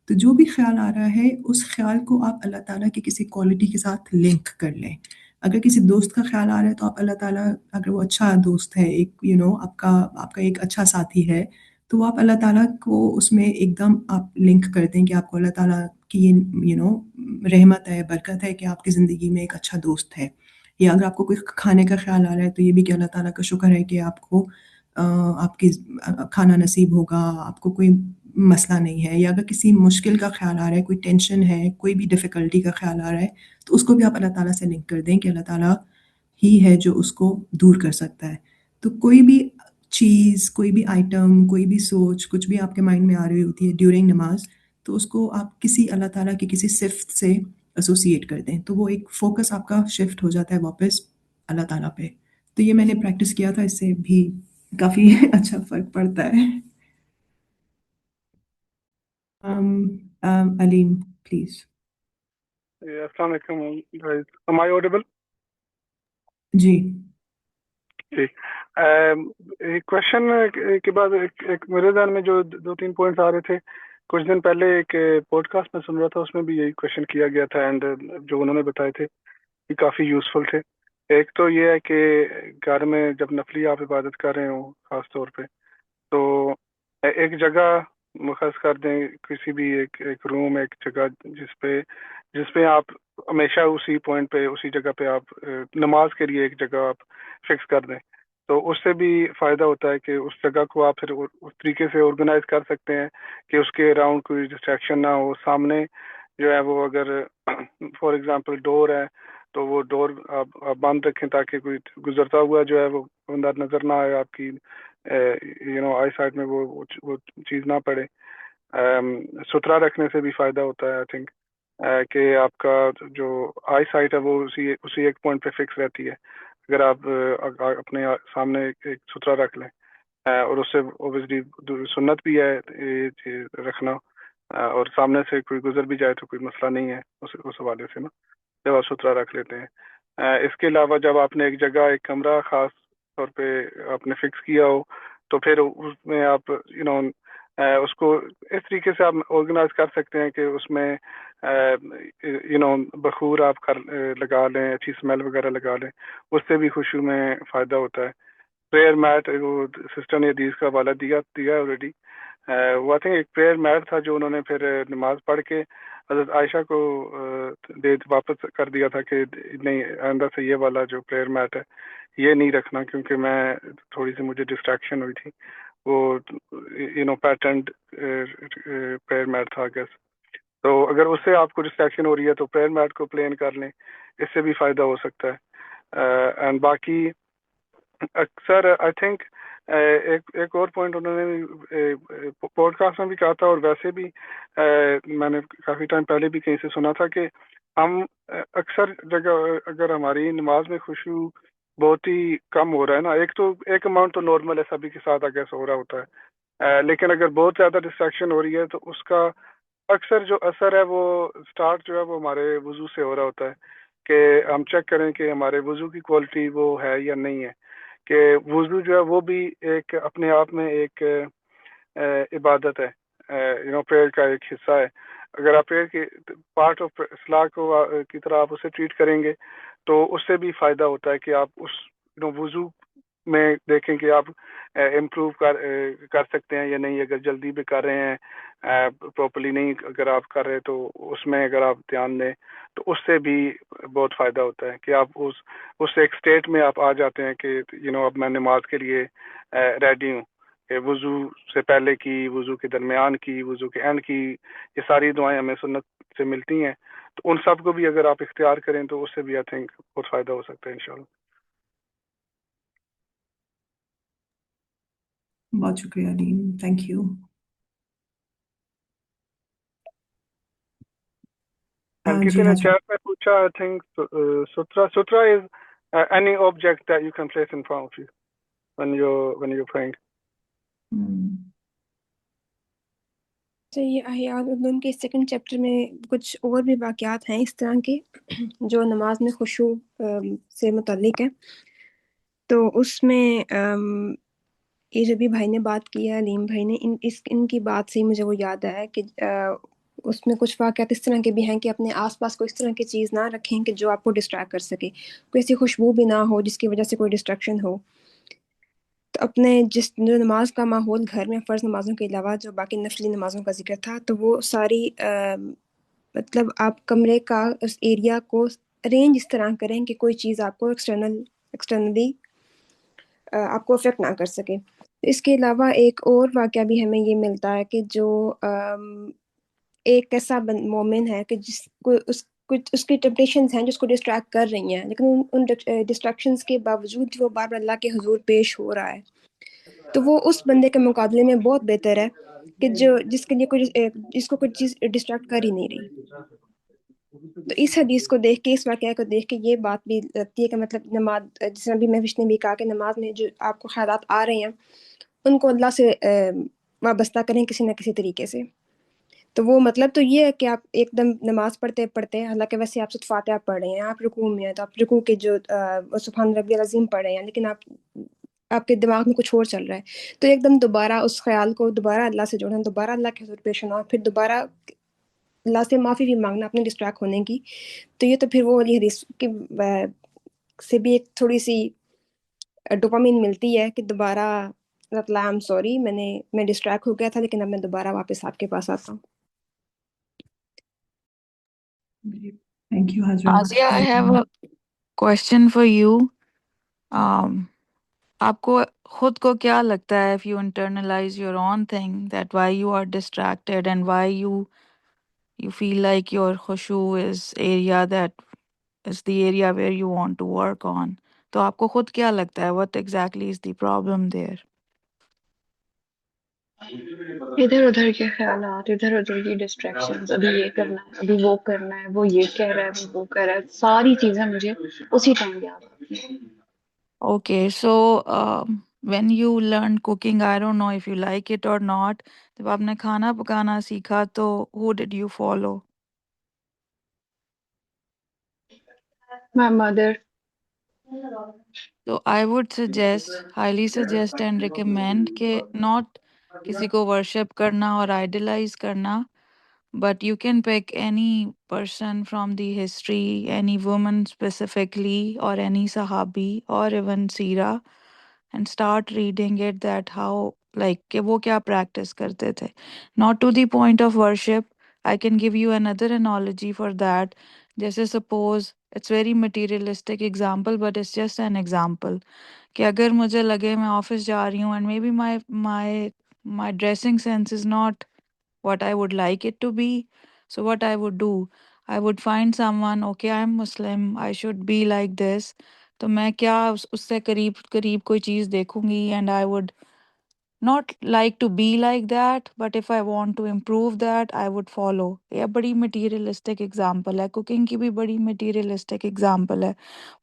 تو جو بھی خیال آ رہا ہے اس خیال کو آپ اللہ تعالیٰ کی کسی کوالٹی کے ساتھ لنک کر لیں. اگر کسی دوست کا خیال آ رہا ہے تو آپ اللہ تعالیٰ، اگر وہ اچھا دوست ہے، ایک آپ کا ایک اچھا ساتھی ہے، تو آپ اللہ تعالیٰ کو اس میں ایک دم آپ لنک کر دیں کہ آپ کو اللہ تعالیٰ کی رحمت ہے، برکت ہے کہ آپ کی زندگی میں ایک اچھا دوست ہے. یا اگر آپ کو کوئی کھانے کا خیال آ رہا ہے تو یہ بھی کہ اللہ تعالیٰ کا شکر ہے کہ آپ کو آپ کی کھانا نصیب ہوگا، آپ کو کوئی مسئلہ نہیں ہے. یا اگر کسی مشکل کا خیال آ رہا ہے، کوئی ٹینشن ہے، کوئی بھی ڈیفیکلٹی کا خیال آ رہا ہے، تو اس کو بھی آپ اللہ تعالیٰ سے لنک کر دیں کہ اللہ تعالیٰ ہی ہے جو اس کو دور کر سکتا ہے. تو کوئی بھی چیز، کوئی بھی آئٹم، کوئی بھی سوچ، کچھ بھی آپ کے مائنڈ میں آ رہی ہوتی ہے ڈیورنگ نماز، تو اس کو آپ کسی اللہ تعالیٰ کی کسی صفت سے ایسوسیٹ کر دیں، تو وہ ایک فوکس آپ کا شفٹ ہو جاتا ہے واپس اللہ تعالیٰ پہ. تو یہ میں نے پریکٹس کیا تھا، اس سے بھی کافی اچھا فرق پڑتا ہے. علیم پلیز. السلام علیکم guys. Am I audible? جی جی. ایک کوشچن کے بعد ایک میرے ذہن میں جو 2-3 پوائنٹس آ رہے تھے. کچھ دن پہلے ایک پوڈ کاسٹ میں سن رہا تھا، اس میں بھی یہی کوشچن کیا گیا تھا، اینڈ جو انہوں نے بتائے تھے یہ کافی یوزفل تھے. ایک تو یہ ہے کہ گھر میں جب نفلی آپ عبادت کر رہے ہوں خاص طور پہ، تو ایک جگہ مختص کر دیں، کسی بھی ایک روم، ایک جگہ جس پہ آپ ہمیشہ اسی پوائنٹ پہ، اسی جگہ پہ آپ نماز کے لیے ایک جگہ آپ فکس کر دیں. تو اس سے بھی فائدہ ہوتا ہے کہ اس جگہ کو آپ پھر اس طریقے سے آرگنائز کر سکتے ہیں کہ اس کے اراؤنڈ کوئی ڈسٹریکشن نہ ہو. سامنے جو ہے وہ اگر فار ایگزامپل ڈور ہے تو وہ ڈور آپ بند رکھیں تاکہ کوئی گزرتا ہوا جو ہے وہ اندر نظر نہ آئے، آپ کی آئی سائٹ میں وہ چیز نہ پڑے. ستھرا رکھنے سے بھی فائدہ ہوتا ہے آئی تھنک کہ آپ کا جو آئی سائٹ ہے وہ اسی ایک پوائنٹ پہ فکس رہتی ہے. اگر آپ اپنے سامنے ایک ستھرا رکھ لیں، اور اس سے اوبیسلی سنت بھی ہے یہ چیز رکھنا، اور سامنے سے کوئی گزر بھی جائے تو کوئی مسئلہ نہیں ہے اس حوالے سے نا، جب آپ ستھرا رکھ لیتے ہیں. اس کے علاوہ جب آپ نے ایک جگہ، ایک کمرہ خاص طور پہ آپ نے فکس کیا ہو، تو پھر اس میں آپ اس کو اس طریقے سے آپ آرگنائز کر سکتے ہیں کہ اس میں بخور آپ لگا لیں، اچھی اسمیل وغیرہ لگا لیں، اس سے بھی خشوع میں فائدہ ہوتا ہے. پریئر میٹ، وہ سسٹر نے حدیث کا حوالہ دیا آلریڈی. وہ آئی تھنک ایک پریئر میٹ تھا جو انہوں نے پھر نماز پڑھ کے حضرت عائشہ کو واپس کر دیا تھا کہ نہیں، آئندہ سے یہ والا جو پریئر میٹ ہے یہ نہیں رکھنا، کیونکہ میں تھوڑی سی مجھے ڈسٹریکشن ہوئی تھی. وہ پیٹرنڈ پریئر میٹ تھا گیس. تو اگر اس سے آپ کو ڈسٹریکشن ہو رہی ہے تو پریئر میٹ کو پلین کر لیں، اس سے بھی فائدہ ہو سکتا ہے. اینڈ باقی اکثر آئی تھنک ایک اور پوائنٹ انہوں نے پوڈ کاسٹ میں بھی کہا تھا، اور ویسے بھی میں نے کافی ٹائم پہلے بھی کہیں سے سنا تھا کہ ہم اکثر جگہ اگر ہماری نماز میں خشوع بہت ہی کم ہو رہا ہے نا، ایک اماؤنٹ تو نارمل ہے، سبھی کے ساتھ آگے ہو رہا ہوتا ہے، لیکن اگر بہت زیادہ ڈسٹریکشن ہو رہی ہے تو اس کا اکثر جو اثر ہے وہ سٹارٹ جو ہے وہ ہمارے وضو سے ہو رہا ہوتا ہے. کہ ہم چیک کریں کہ ہمارے وضو کی کوالٹی وہ ہے یا نہیں ہے، کہ وضو جو ہے وہ بھی ایک اپنے آپ میں ایک عبادت ہے، پریئر کا ایک حصہ ہے. اگر آپ پریئر کی پارٹ آف اصلاح کی طرح آپ اسے ٹریٹ کریں گے تو اس سے بھی فائدہ ہوتا ہے کہ آپ اس وضو میں دیکھیں کہ آپ امپروو کر سکتے ہیں یا نہیں. اگر جلدی بھی کر رہے ہیں، پراپرلی نہیں اگر آپ کر رہے تو اس میں اگر آپ دھیان دیں تو اس سے بھی بہت فائدہ ہوتا ہے کہ آپ اس ایک سٹیٹ میں آپ آ جاتے ہیں کہ اب میں نماز کے لیے ریڈی ہوں. کہ وضو سے پہلے کی، وضو کے درمیان کی، وضو کے اینڈ کی، یہ ساری دعائیں ہمیں سنت سے ملتی ہیں، تو ان سب کو بھی اگر آپ اختیار کریں تو اس سے بھی آئی تھنک بہت فائدہ ہو سکتا ہے انشاءاللہ. بہت شکریہ علیم، تھینک یو. کسی نے چیٹ میں پوچھا، آئی تھنک سترا از any object that you can place in front of you when you're praying. تو یہ احیاء العلوم کے سیکنڈ چیپٹر میں کچھ اور بھی واقعات ہیں اس طرح کے جو نماز میں خشوع سے متعلق ہیں. تو اس میں یہ جو بھی بھائی نے بات کی ہے، علیم بھائی نے، ان کی بات سے مجھے وہ یاد آیا کہ اس میں کچھ واقعات اس طرح کے بھی ہیں کہ اپنے آس پاس کوئی اس طرح کی چیز نہ رکھیں کہ جو آپ کو ڈسٹریکٹ کر سکے، کوئی ایسی خوشبو بھی نہ ہو جس کی وجہ سے کوئی ڈسٹریکشن ہو. تو اپنے جو نماز کا ماحول گھر میں فرض نمازوں کے علاوہ جو باقی نفلی نمازوں کا ذکر تھا، تو وہ ساری مطلب آپ کمرے کا اس ایریا کو ارینج اس طرح کریں کہ کوئی چیز آپ کو ایکسٹرنلی آپ کو افیکٹ نہ کر سکے. اس کے علاوہ ایک اور واقعہ بھی ہمیں یہ ملتا ہے کہ جو ایک ایسا مومن ہے کہ جس کو اس کی ٹیمپٹیشنز ہیں جس کو ڈسٹریکٹ کر رہی ہیں، لیکن ان ڈسٹریکشنز کے باوجود وہ بار بار اللہ کے حضور پیش ہو رہا ہے، تو وہ اس بندے کے مقابلے میں بہت بہتر ہے کہ جس کے لیے جس کو کوئی چیز ڈسٹریکٹ کر ہی نہیں رہی. تو اس حدیث کو دیکھ کے، اس واقعہ کو دیکھ کے یہ بات بھی لگتی ہے کہ مطلب نماز، جس ابھی محوش نے بھی کہا کہ نماز میں جو آپ کو خیالات آ رہے ہیں ان کو اللہ سے وابستہ کریں کسی نہ کسی طریقے سے. تو وہ مطلب تو یہ ہے کہ آپ ایک دم نماز پڑھتے پڑھتے، حالانکہ ویسے آپ سورۃ فاتحہ پڑھ رہے ہیں، آپ رکوع میں ہیں تو آپ رکوع کے جو سبحان ربی العظیم پڑھ رہے ہیں، لیکن آپ کے دماغ میں کچھ اور چل رہا ہے، تو ایک دم دوبارہ اس خیال کو دوبارہ اللہ سے جوڑنا، دوبارہ اللہ کے حضور پیش ہونا، پھر دوبارہ اللہ سے معافی بھی مانگنا اپنے ڈسٹریکٹ ہونے کی. تو یہ تو پھر وہ والی حدیث کی سے بھی ایک تھوڑی سی ڈوپامین ملتی ہے کہ دوبارہ اللہ ایم سوری، میں ڈسٹریکٹ ہو گیا تھا، لیکن اب میں دوبارہ واپس آپ کے پاس آتا ہوں. Thank you, Hazra. Azia, I have a question for you. آپ کو خود کو کیا لگتا ہے if you internalize your own thing that why you are distracted and why you feel like your khushu is area that is the area where you want to work on. تو آپ کو خود کیا لگتا ہے what exactly is the problem there? ادھر ادھر کے خیالات، ادھر ادھر کی ڈسٹریکشنز، ابھی یہ کرنا ہے، ابھی وہ کرنا ہے، وہ یہ کہہ رہا ہے، وہ کہہ رہا ہے، ساری چیزیں مجھے اسی ٹائم یاد آتی ہیں. Okay, so when you learn cooking, I don't know if you like it or not. جب آپ نے کھانا پکانا سیکھا تو who did you follow? My mother. So I would suggest, highly suggest and recommend کہ not کسی کو worship کرنا اور idolize کرنا, but you can pick any person from the history, any woman specifically, or any Sahabi, or even Seerah, and start reading it that how, like, کہ وہ کیا practice کرتے تھے. Not to the point of worship. I can give you another analogy for that. جیسے suppose, it's very materialistic example, but it's just an example. کہ اگر مجھے لگے میں آفس جا رہی ہوں and maybe my dressing sense is not what I would like it to be. So what I would do, I would find someone, okay, I'm Muslim, I should be like this. تو میں کیا اس سے قریب کوئی چیز دیکھوں گی and I would not like to be like that, but if I want to improve that, I would follow. یہ بڑی materialistic example ہے. Cooking کی بھی بڑی materialistic example ہے.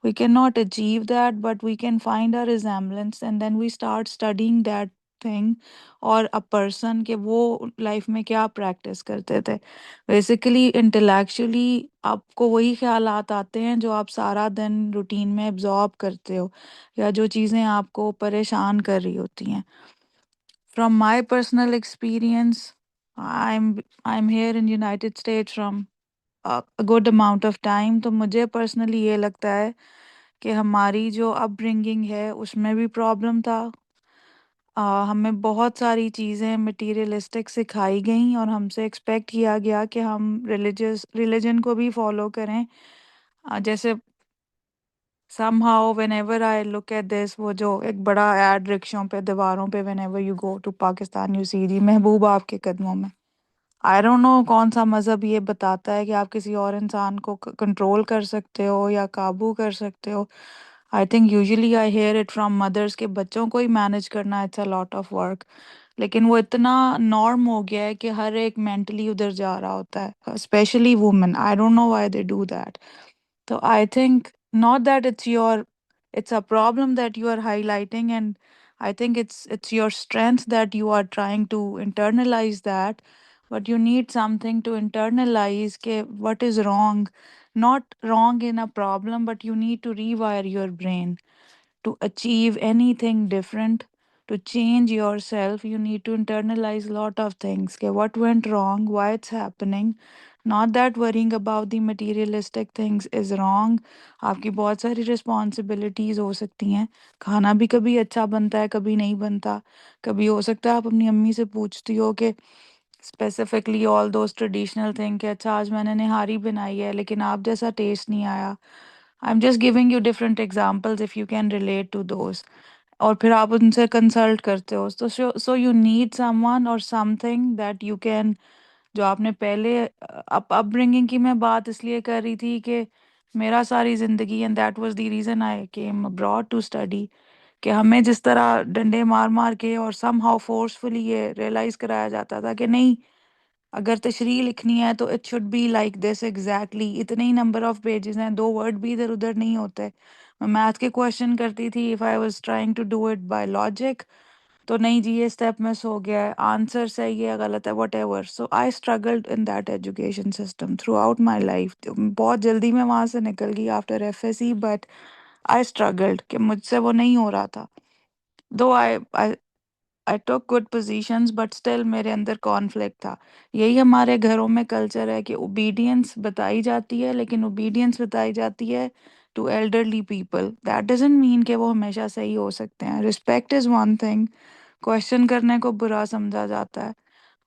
We cannot achieve that, but we can find a resemblance and then we start studying that thing or a person کہ وہ life میں کیا پریکٹس کرتے تھے. بیسیکلی انٹلیکچولی آپ کو وہی خیالات آتے ہیں جو آپ سارا دن روٹین میں absorb کرتے ہو یا جو چیزیں آپ کو پریشان کر رہی ہوتی ہیں. From my personal experience, I'm here in United States from a good amount of time. تو مجھے personally یہ لگتا ہے کہ ہماری جو اپ برنگنگ ہے اس میں بھی پرابلم تھا. ہمیں بہت ساری چیزیں مٹیریلسٹک سکھائی گئیں اور ہم سے ایکسپیکٹ کیا گیا کہ ہم ریلیجن کو بھی فالو کریں. جیسے somehow whenever I look at this, وہ جو ایک بڑا ایڈ رکشوں پہ دیواروں پہ whenever you go to Pakistan you see محبوب آپ کے قدموں میں. I don't know کون سا مذہب یہ بتاتا ہے کہ آپ کسی اور انسان کو کنٹرول کر سکتے ہو یا قابو کر سکتے ہو. I think usually I hear it from mothers کہ بچوں کو ہی مینج کرنا it's a lot of work. لیکن وہ اتنا نارم ہو گیا ہے کہ ہر ایک مینٹلی ادھر جا رہا ہوتا ہے, especially women. I don't know why they do that. So I think not that it's a problem that you are highlighting, and I think it's your strength that you are trying to internalize that, but you need something to internalize ke what is wrong, not wrong in a problem, but you need to rewire your brain to achieve anything different, to change yourself. You need to internalize a lot of things. Okay, what went wrong, why it's happening. Not that worrying about the materialistic things is wrong. آپ کی بہت ساری responsibilities ہو سکتی ہیں. کھانا بھی کبھی اچھا بنتا ہے, کبھی نہیں بنتا. کبھی ہو سکتا ہے آپ اپنی امی سے پوچھتی ہو کہ specifically all those traditional thing کہ اچھا آج میں نے نہاری بنائی ہے لیکن آپ جیسا ٹیسٹ نہیں آیا. I'm just giving you different examples if you can relate to those. اور پھر آپ ان سے کنسلٹ کرتے ہو. So you need someone or something that you can, جو آپ نے پہلے اپ برنگنگ کی میں بات اس لیے کر رہی تھی کہ میرا ساری زندگی and that was the reason I came abroad to study, کہ ہمیں جس طرح ڈنڈے مار مار کے اور somehow forcefully یہ ریئلائز کرایا جاتا تھا کہ نہیں, اگر تشریح لکھنی ہے تو it should be like this exactly. اتنے ہی نمبر آف پیجز ہیں، 2 ورڈ بھی ادھر ادھر نہیں ہوتے. میں میتھ کے کوشچن کرتی تھی، if I was trying to do it by logic, تو نہیں جی یہ اسٹیپ مس ہو گیا ہے، آنسر صحیح ہے غلط ہے وٹ ایور. So I struggled in that education system throughout my life. بہت جلدی میں وہاں سے نکل گئی after F S C, but I struggled کہ مجھ سے وہ نہیں ہو رہا تھا. دو I took good positions but still میرے اندر کانفلکٹ تھا. یہی ہمارے گھروں میں کلچر ہے کہ اوبیڈینس بتائی جاتی ہے، لیکن اوبیڈینس بتائی جاتی ہے to elderly people. That doesn't mean کہ وہ ہمیشہ صحیح ہو سکتے ہیں. Respect is one thing, question کرنے کو برا سمجھا جاتا ہے،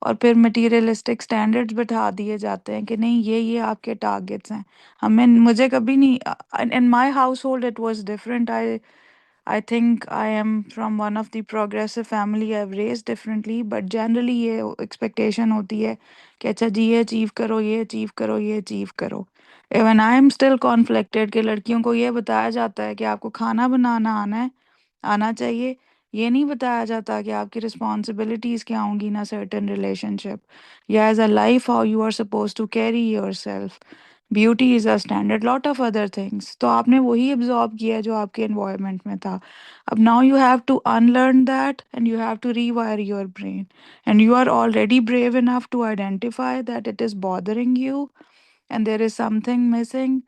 اور پھر مٹیریلسٹک اسٹینڈرڈز بٹھا دیے جاتے ہیں کہ نہیں یہ آپ کے ٹارگیٹس ہیں. مجھے کبھی نہیں، in my household it was different. I think I am from one of the progressive family. I've raised differently, but generally یہ expectation ہوتی ہے کہ اچھا جی یہ اچیو کرو، یہ اچیو کرو، یہ اچیو کرو. Even I am still conflicted کہ لڑکیوں کو یہ بتایا جاتا ہے کہ آپ کو کھانا بنانا آنا چاہیے. یہ نہیں بتایا جاتا کہ آپ کی responsibilities کیا ہوں گی in a certain relationship. یا as a life how you are supposed to carry yourself. Beauty is a standard lot of other things. تو آپ نے وہی ابزارب کیا جو آپ کے انوائرمنٹ میں تھا. اب now you have to unlearn that and you have to rewire your brain and you are already brave enough to identify that it is bothering you and there is something missing.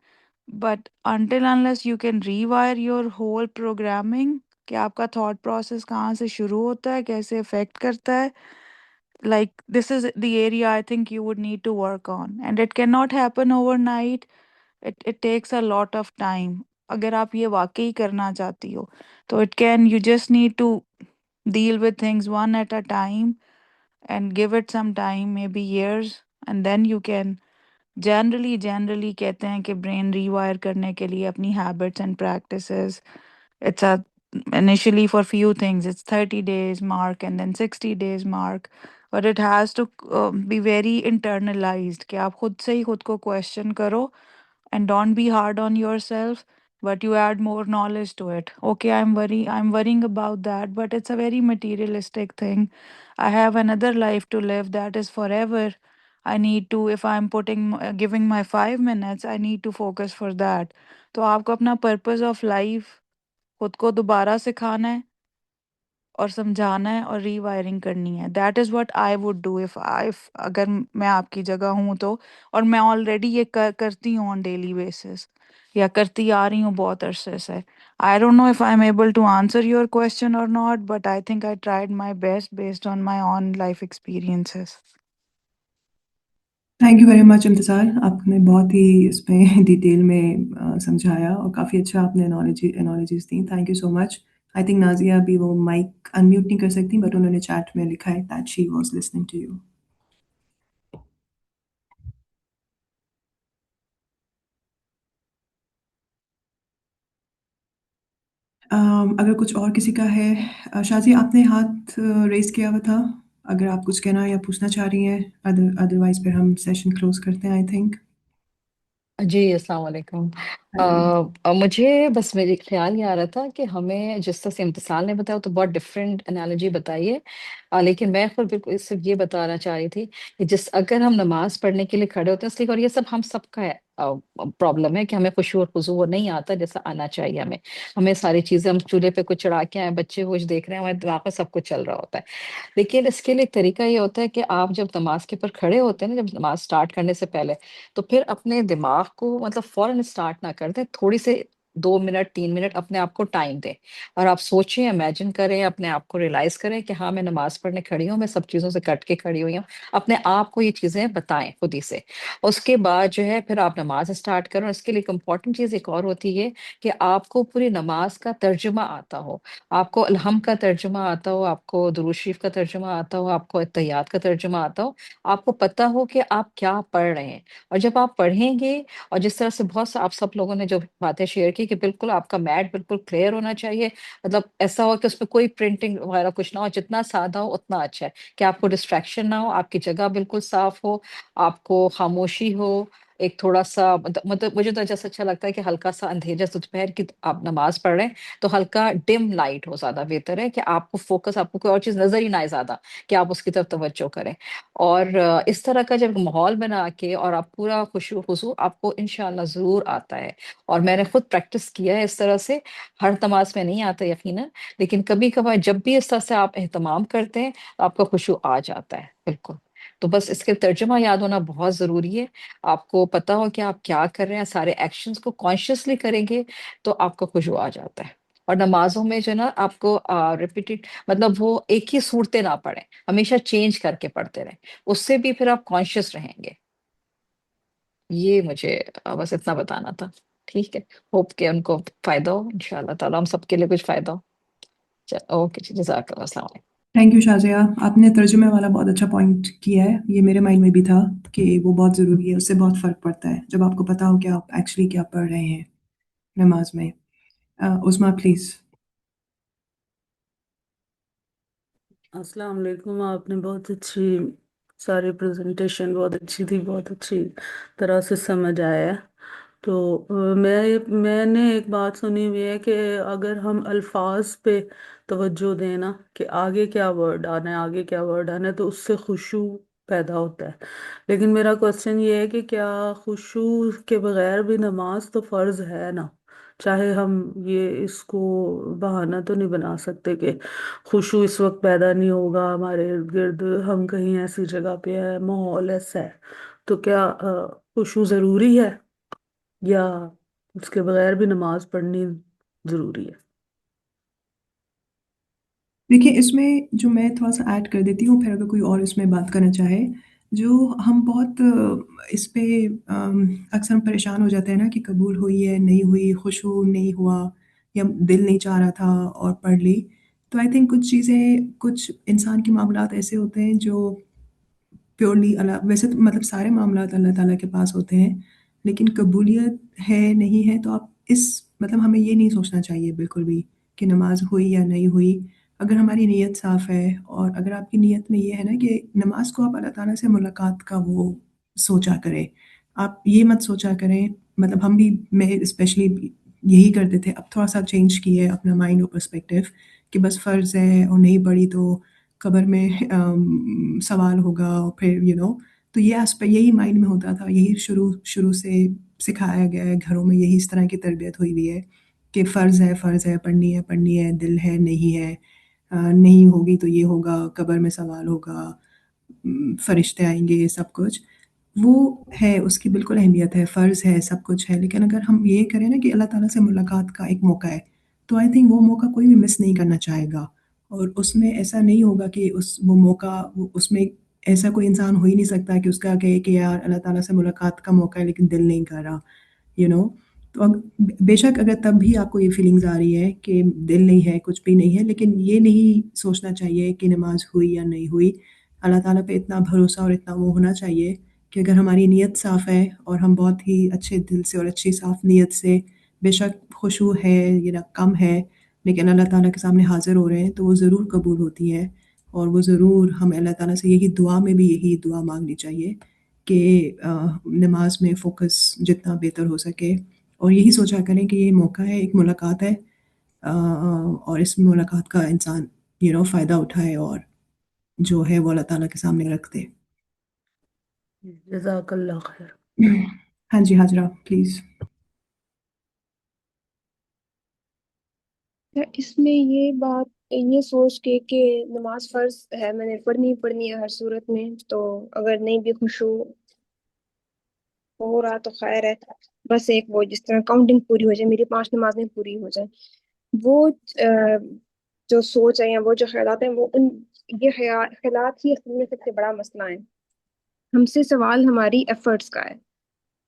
But until unless you can rewire your whole programming کہ آپ کا thought process کہاں سے شروع ہوتا ہے، کیسے effect کرتا ہے. Like this is the area I think you would need to work on, and it cannot happen overnight. It takes a lot of time. اگر آپ یہ واقعی کرنا چاہتی ہو تو you just need to deal with things one at a time and give it some time, maybe years, and then you can generally کہتے ہیں کہ برین ری وائر کرنے کے لیے اپنی habits and practices. It's a initially for few things it's 30 days mark and then 60 days mark, but it has to be very internalized کہ آپ خود سے ہی خود کو question کرو and don't be hard on yourself, but you add more knowledge to it. Okay, I'm worrying about that, but it's a very materialistic thing. I have another life to live that is forever. I need to, if I'm giving my 5 minutes, I need to focus for that. تو آپ کو اپنا purpose of life خود کو دوبارہ سکھانا ہے اور سمجھانا ہے اور ری وائرنگ کرنی ہے. That is what I would do اگر میں آپ کی جگہ ہوں تو. اور میں آلریڈی یہ کرتی ہوں آن ڈیلی بیسس، یا کرتی آ رہی ہوں بہت عرصے سے. I don't know if I am able to answer your question اور not, but I think I tried my best based on my own life experiences. Thank you very much Intezar. آپ نے بہت ہی اس میں ڈیٹیل میں سمجھایا اور کافی اچھا آپ نے انالوجیز دیں. Thank you so much. I think Nazia ابھی وہ مائک انمیوٹ نہیں کر سکتی، بٹ انہوں نے چیٹ میں لکھا ہے that she was listening to you. اگر کچھ اور کسی کا ہے، شازی آپ نے ہاتھ ریز کیا ہوا تھا، اگر آپ کچھ کہنا یا پوچھنا چاہ رہی ہیں، ادروائز پھر ہم سیشن کلوز کرتے ہیں آئی تھنک. جی السلام علیکم. مجھے بس میرے خیال یہ آ رہا تھا کہ ہمیں جس طرح سے امتثال نے بتایا تو بہت ڈفرینٹ انالوجی بتائی ہے، لیکن میں خود بالکل صرف یہ بتانا چاہ رہی تھی کہ اگر ہم نماز پڑھنے کے لیے کھڑے ہوتے ہیں، اس لیے اور یہ سب ہم سب کا پرابلم ہے کہ ہمیں خشوع اور خضوع نہیں آتا جیسا آنا چاہیے. ہمیں ساری چیزیں، ہم چولہے پہ کچھ چڑھا کے آئے، بچے کچھ دیکھ رہے ہیں، ہمارے دماغ میں سب کچھ چل رہا ہوتا ہے. لیکن اس کے لیے ایک طریقہ یہ ہوتا ہے کہ آپ جب نماز کے اوپر کھڑے ہوتے ہیں نا، جب نماز سٹارٹ کرنے سے پہلے، تو پھر اپنے دماغ کو فوراً سٹارٹ نہ کر دیں، تھوڑی سے 2 منٹ 3 منٹ اپنے آپ کو ٹائم دیں، اور آپ سوچیں، امیجن کریں، اپنے آپ کو ریئلائز کریں کہ ہاں میں نماز پڑھنے کھڑی ہوں، میں سب چیزوں سے کٹ کے کھڑی ہوئی ہوں. اپنے آپ کو یہ چیزیں بتائیں خود ہی سے. اس کے بعد جو ہے پھر آپ نماز سٹارٹ کریں. اس کے لیے ایک امپورٹنٹ چیز ایک اور ہوتی ہے کہ آپ کو پوری نماز کا ترجمہ آتا ہو، آپ کو الحمد کا ترجمہ آتا ہو، آپ کو درود شریف کا ترجمہ آتا ہو، آپ کو اتحیات کا ترجمہ آتا ہو، آپ کو پتہ ہو کہ آپ کیا پڑھ رہے ہیں. اور جب آپ پڑھیں گے، اور جس طرح سے بہت آپ سب لوگوں نے جو باتیں شیئر کی کہ بالکل آپ کا میٹ بالکل کلیئر ہونا چاہیے، ایسا ہو کہ اس میں کوئی پرنٹنگ وغیرہ کچھ نہ ہو، جتنا سادہ ہو اتنا اچھا ہے، کہ آپ کو ڈسٹریکشن نہ ہو، آپ کی جگہ بالکل صاف ہو، آپ کو خاموشی ہو، ایک تھوڑا سا مطلب مجھے تو جیسا اچھا لگتا ہے کہ ہلکا سا اندھیرا دوپہر کی آپ نماز پڑھ رہے ہیں تو ہلکا ڈم لائٹ ہو زیادہ بہتر ہے، کہ آپ کو فوکس، آپ کو کوئی اور چیز نظر ہی نہ آئے زیادہ، کہ آپ اس کی طرف توجہ کریں. اور اس طرح کا جب ماحول بنا کے اور آپ پورا خشوع خضوع، آپ کو انشاءاللہ ضرور آتا ہے. اور میں نے خود پریکٹس کیا ہے اس طرح سے. ہر نماز میں نہیں آتا یقیناً، لیکن کبھی کبھار جب بھی اس طرح سے آپ اہتمام کرتے ہیں آپ کا خشوع آ جاتا ہے. بالکل. تو بس اس کے ترجمہ یاد ہونا بہت ضروری ہے. آپ کو پتا ہو کہ آپ کیا کر رہے ہیں، سارے ایکشنز کو کانشیسلی کریں گے تو آپ کا خشوع آ جاتا ہے. اور نمازوں میں جو ہے نا آپ کو ریپیٹیڈ، مطلب وہ ایک ہی صورتیں نہ پڑھیں، ہمیشہ چینج کر کے پڑھتے رہیں، اس سے بھی پھر آپ کانشیس رہیں گے. یہ مجھے بس اتنا بتانا تھا. ٹھیک ہے، ہوپ کہ ان کو فائدہ ہو، انشاءاللہ تعالیٰ ہم سب کے لیے کچھ فائدہ ہو. اوکے جی، جزاک اللہ، السلام علیکم. تھینک یو شازیہ، آپ نے ترجمے والا بہت اچھا پوائنٹ کیا ہے. یہ میرے مائنڈ میں بھی تھا کہ وہ بہت ضروری ہے، اس سے بہت فرق پڑتا ہے جب آپ کو پتا ہو کہ آپ ایکچولی کیا پڑھ رہے ہیں نماز میں. عثما پلیز. السلام علیکم. آپ نے بہت اچھی، ساری پریزنٹیشن بہت اچھی تھی، بہت اچھی طرح سے سمجھ آیا. تو میں نے ایک بات سنی ہوئی ہے کہ اگر ہم الفاظ پہ توجہ دیں نا، کہ آگے کیا ورڈ آنا ہے، آگے کیا ورڈ آنا ہے، تو اس سے خشوع پیدا ہوتا ہے. لیکن میرا کوشچن یہ ہے کہ کیا خشوع کے بغیر بھی نماز تو فرض ہے نا؟ چاہے ہم یہ اس کو بہانہ تو نہیں بنا سکتے کہ خشوع اس وقت پیدا نہیں ہوگا ہمارے ارد گرد، ہم کہیں ایسی جگہ پہ ہے، ماحول ایسا ہے. تو کیا خشوع ضروری ہے یا اس کے بغیر بھی نماز پڑھنی ضروری ہے؟ دیکھیے، اس میں جو میں تھوڑا سا ایڈ کر دیتی ہوں، پھر اگر کوئی اور اس میں بات کرنا چاہے. جو ہم بہت اس پہ اکثر ہم پریشان ہو جاتے ہیں نا کہ قبول ہوئی ہے نہیں ہوئی، خشوع نہیں ہوا یا دل نہیں چاہ رہا تھا اور پڑھ لی. تو آئی تھنک کچھ چیزیں، کچھ انسان کے معاملات ایسے ہوتے ہیں جو پیورلی اللہ، ویسے تو مطلب سارے معاملات اللہ تعالیٰ کے پاس ہوتے ہیں، لیکن قبولیت ہے نہیں ہے تو آپ اس مطلب ہمیں یہ نہیں سوچنا چاہیے بالکل بھی کہ نماز ہوئی یا نہیں ہوئی. اگر ہماری نیت صاف ہے، اور اگر آپ کی نیت میں یہ ہے نا کہ نماز کو آپ اللہ تعالیٰ سے ملاقات کا وہ سوچا کریں، آپ یہ مت سوچا کریں. مطلب ہم بھی، میں اسپیشلی یہی کرتے تھے، اب تھوڑا سا چینج کیے اپنا مائنڈ اور پرسپیکٹیو کہ بس فرض ہے اور نہیں پڑھی تو قبر میں سوال ہوگا، اور پھر تو یہ یہی مائنڈ میں ہوتا تھا. یہی شروع سے سکھایا گیا ہے، گھروں میں یہی اس طرح کی تربیت ہوئی ہوئی ہے کہ فرض ہے، فرض ہے، پڑھنی ہے، دل ہے نہیں ہے، نہیں ہوگی تو یہ ہوگا، قبر میں سوال ہوگا، فرشتے آئیں گے، سب کچھ وہ ہے. اس کی بالکل اہمیت ہے، فرض ہے، سب کچھ ہے. لیکن اگر ہم یہ کریں نا کہ اللہ تعالیٰ سے ملاقات کا ایک موقع ہے، تو آئی تھنک وہ موقع کوئی بھی مس نہیں کرنا چاہے گا. اور اس میں ایسا نہیں ہوگا کہ وہ موقع، اس میں ایسا کوئی انسان ہو ہی نہیں سکتا کہ اس کا کہے کہ یار اللہ تعالیٰ سے ملاقات کا موقع ہے لیکن دل نہیں کر رہا. تو بے شک اگر تب بھی آپ کو یہ فیلنگز آ رہی ہے کہ دل نہیں ہے، کچھ بھی نہیں ہے، لیکن یہ نہیں سوچنا چاہیے کہ نماز ہوئی یا نہیں ہوئی. اللہ تعالیٰ پہ اتنا بھروسہ اور اتنا وہ ہونا چاہیے کہ اگر ہماری نیت صاف ہے اور ہم بہت ہی اچھے دل سے اور اچھی صاف نیت سے، بے شک خشوع ہے کم ہے، لیکن اللہ تعالیٰ کے سامنے حاضر ہو رہے ہیں، تو وہ ضرور قبول ہوتی ہے. اور وہ ضرور ہمیں اللہ تعالیٰ سے یہی دعا میں بھی یہی دعا مانگنی چاہیے کہ نماز میں فوکس جتنا بہتر ہو سکے، اور یہی سوچا کریں کہ یہ موقع ہے، ایک ملاقات ہے، اور اس ملاقات کا انسان فائدہ اٹھائے اور جو ہے وہ اللہ تعالیٰ کے سامنے رکھ دے. جزاک اللہ خیر. ہاں جی، حاجرہ پلیز. اس میں یہ بات، یہ سوچ کے کہ نماز فرض ہے، میں نے پڑھنی ہے ہر صورت میں، تو اگر نہیں بھی خشوع ہو رہا تو خیر ہے، بس ایک وہ جس طرح کاؤنٹنگ پوری ہو جائے، میری 5 نمازیں پوری ہو جائیں، وہ جو سوچ ہے یا وہ جو خیالات ہیں، وہ یہ خیالات ہی اصل میں سب سے بڑا مسئلہ ہے. ہم سے سوال ہماری ایفرٹس کا ہے،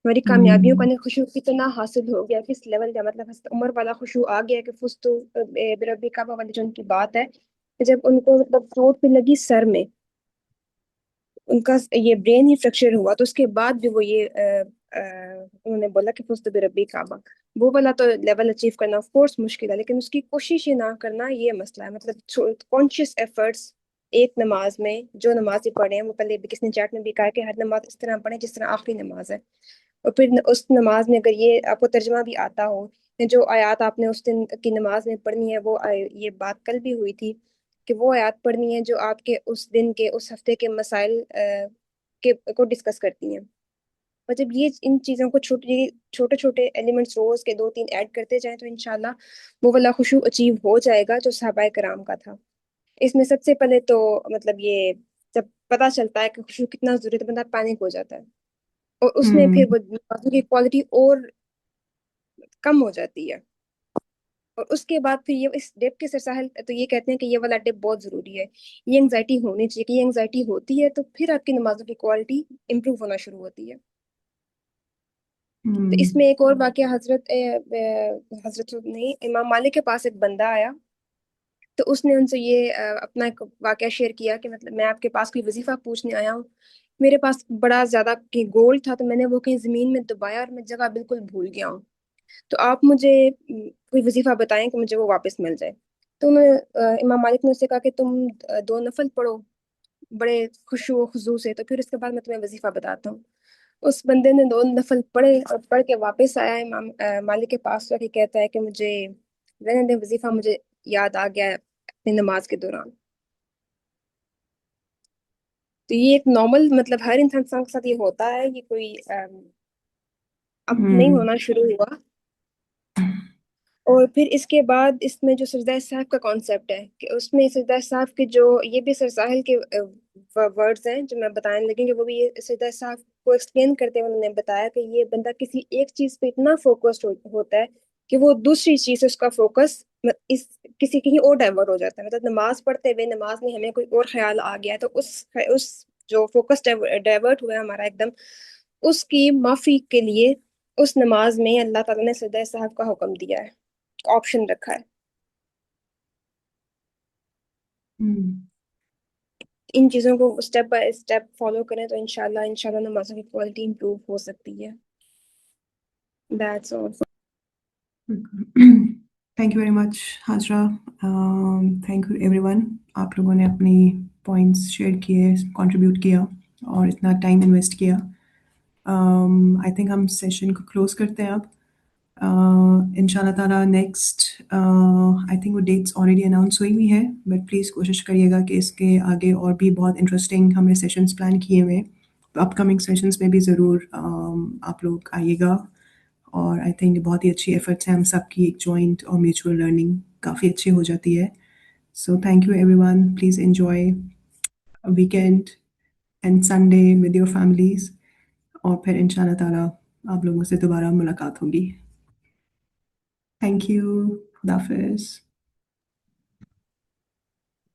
ہماری کامیابیوں کا خشوع کتنا حاصل ہو گیا، کس لیول کا، مطلب حضرت عمر والا خشوع آ گیا کہ فستو بربی کعبہ والی جو ان کی بات ہے، جب ان کو مطلب چوٹ پہ لگی سر میں، ان کا یہ برین ہی فریکچر ہوا، تو اس کے بعد بھی وہ یہ انہوں نے بولا کہ فستو بربی کعبہ، وہ والا تو لیول اچیو کرنا آف کورس مشکل ہے، لیکن اس کی کوشش ہی نہ کرنا یہ مسئلہ ہے. مطلب کانشیس ایفرٹس ایک نماز میں، جو نماز ہی پڑھیں، وہ پہلے بھی کس نے چیٹ میں بھی کہا کہ ہر نماز اس طرح پڑھیں جس طرح آخری نماز ہے. اور پھر اس نماز میں اگر یہ آپ کو ترجمہ بھی آتا ہو، جو آیات آپ نے اس دن کی نماز میں پڑھنی ہے، وہ یہ بات کل بھی ہوئی تھی کہ وہ آیات پڑھنی ہے جو آپ کے اس دن کے اس ہفتے کے مسائل کو ڈسکس کرتی ہیں. اور جب یہ ان چیزوں کو چھوٹے چھوٹے ایلیمنٹس روز کے 2-3 ایڈ کرتے جائیں تو انشاءاللہ وہ والا خشوع اچیو ہو جائے گا جو صحابہ کرام کا تھا. اس میں سب سے پہلے تو مطلب یہ جب پتہ چلتا ہے کہ خشوع کتنا ضروری ہے تو بندہ پینک ہو جاتا ہے، اور اس میں پھر وہ نمازوں کی کوالٹی اور کم ہو جاتی ہے. اور اس کے بعد پھر یہ اس ڈپ کے سرساحل تو یہ کہتے ہیں کہ یہ والا ڈپ بہت ضروری ہے، یہ انگزائٹی ہونی چاہیے کہ یہ انگزائٹی ہوتی ہے تو پھر آپ کی نمازوں کی کوالٹی امپروو ہونا شروع ہوتی ہے. تو اس میں ایک اور واقعہ حضرت نہیں امام مالک کے پاس ایک بندہ آیا تو اس نے ان سے یہ اپنا ایک واقعہ شیئر کیا کہ مطلب میں آپ کے پاس کوئی وظیفہ پوچھنے آیا ہوں، میرے پاس بڑا زیادہ گولڈ تھا تو میں نے وہ کہیں زمین میں دبایا اور میں جگہ بالکل بھول گیا ہوں، تو آپ مجھے کوئی وظیفہ بتائیں کہ مجھے وہ واپس مل جائے. تو انہوں نے امام مالک نے اسے کہا کہ تم 2 نفل پڑھو بڑے خشوع و خضوع سے، تو پھر اس کے بعد میں تمہیں وظیفہ بتاتا ہوں. اس بندے نے 2 نفل پڑھے اور پڑھ کے واپس آیا امام مالک کے پاس جا کے کہتا ہے کہ مجھے رہنے دیں، وظیفہ مجھے یاد آ گیا ہے اپنی نماز کے دوران. تو یہ ایک نارمل مطلب ہر انسان کے ساتھ یہ ہوتا ہے، یہ کوئی اب نہیں ہونا شروع ہوا. اور پھر اس کے بعد اس میں جو سجدہ سہو کا کانسیپٹ ہے کہ اس میں سجدہ سہو کے جو یہ بھی سر ساحل کے ورڈز ہیں جو میں بتانے لگیں گے، وہ بھی یہ سجدہ سہو کو ایکسپلین کرتے ہوئے انہوں نے بتایا کہ یہ بندہ کسی ایک چیز پہ اتنا فوکسڈ ہوتا ہے کہ وہ دوسری چیز سے اس کا فوکس کسی کہیں اور ڈائیورٹ ہو جاتا ہے. مطلب نماز پڑھتے ہوئے نماز میں ہمیں کوئی اور خیال آ گیا ہے تو اس جو فوکس ڈائیورٹ ہوا ہے ہمارا ایک دم، اس کی معافی کے لیے اس نماز میں اللہ تعالیٰ نے سجدہ سہو کا حکم دیا ہے، آپشن رکھا ہے. ان چیزوں کو اسٹیپ بائی اسٹیپ فالو کریں تو انشاءاللہ نمازوں کی کوالٹی امپروو ہو سکتی ہے. That's all. Thank you very much Hajra. Thank you every one, آپ لوگوں نے اپنی پوائنٹس شیئر کیے، کنٹریبیوٹ کیا اور اتنا ٹائم انویسٹ کیا. آئی تھنک ہم سیشن کو کلوز کرتے ہیں اب. ان شاء اللہ تعالیٰ نیکسٹ آئی تھنک وہ ڈیٹس آلریڈی اناؤنس ہوئی ہیں، بٹ پلیز کوشش کریے گا کہ اس کے آگے اور بھی بہت انٹرسٹنگ ہم نے سیشنس پلان کیے ہوئے، تو اپ کمنگ سیشنس میں بھی ضرور آپ لوگ آئیے گا. اور آئی تھنک بہت ہی اچھی ایفرٹس ہیں ہم سب کی، ایک جوائنٹ اور میوچول لرننگ کافی اچھی ہو جاتی ہے. So thank you every one, please enjoy weekend and Sunday with your families, اور پھر ان شاء اللہ تعالیٰ آپ لوگوں سے دوبارہ ملاقات ہوگی. تھینک یو، خدا حافظ.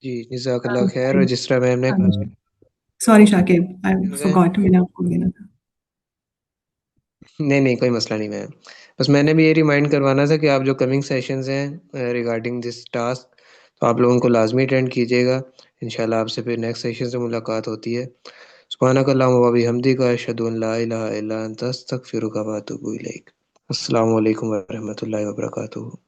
جی جزاک اللہ خیر. اور جس طرح میم نے کہا سوری شاکب، آئی فورگاٹ، میں نے آپ کو دینا تھا. نہیں کوئی مسئلہ نہیں میم، بس میں نے بھی یہ ریمائنڈ کروانا تھا کہ آپ جو کمنگ سیشنز ہیں ریگارڈنگ دس ٹاسک تو آپ لوگوں کو لازمی اٹینڈ کیجیے گا. انشاءاللہ آپ سے پھر نیکسٹ سیشن سے ملاقات ہوتی ہے. سبحانک اللہم و بحمدک، اشہد ان لا الہ الا انت، استغفرک و اتوب الیک. السلام علیکم ورحمۃ اللہ وبرکاتہ.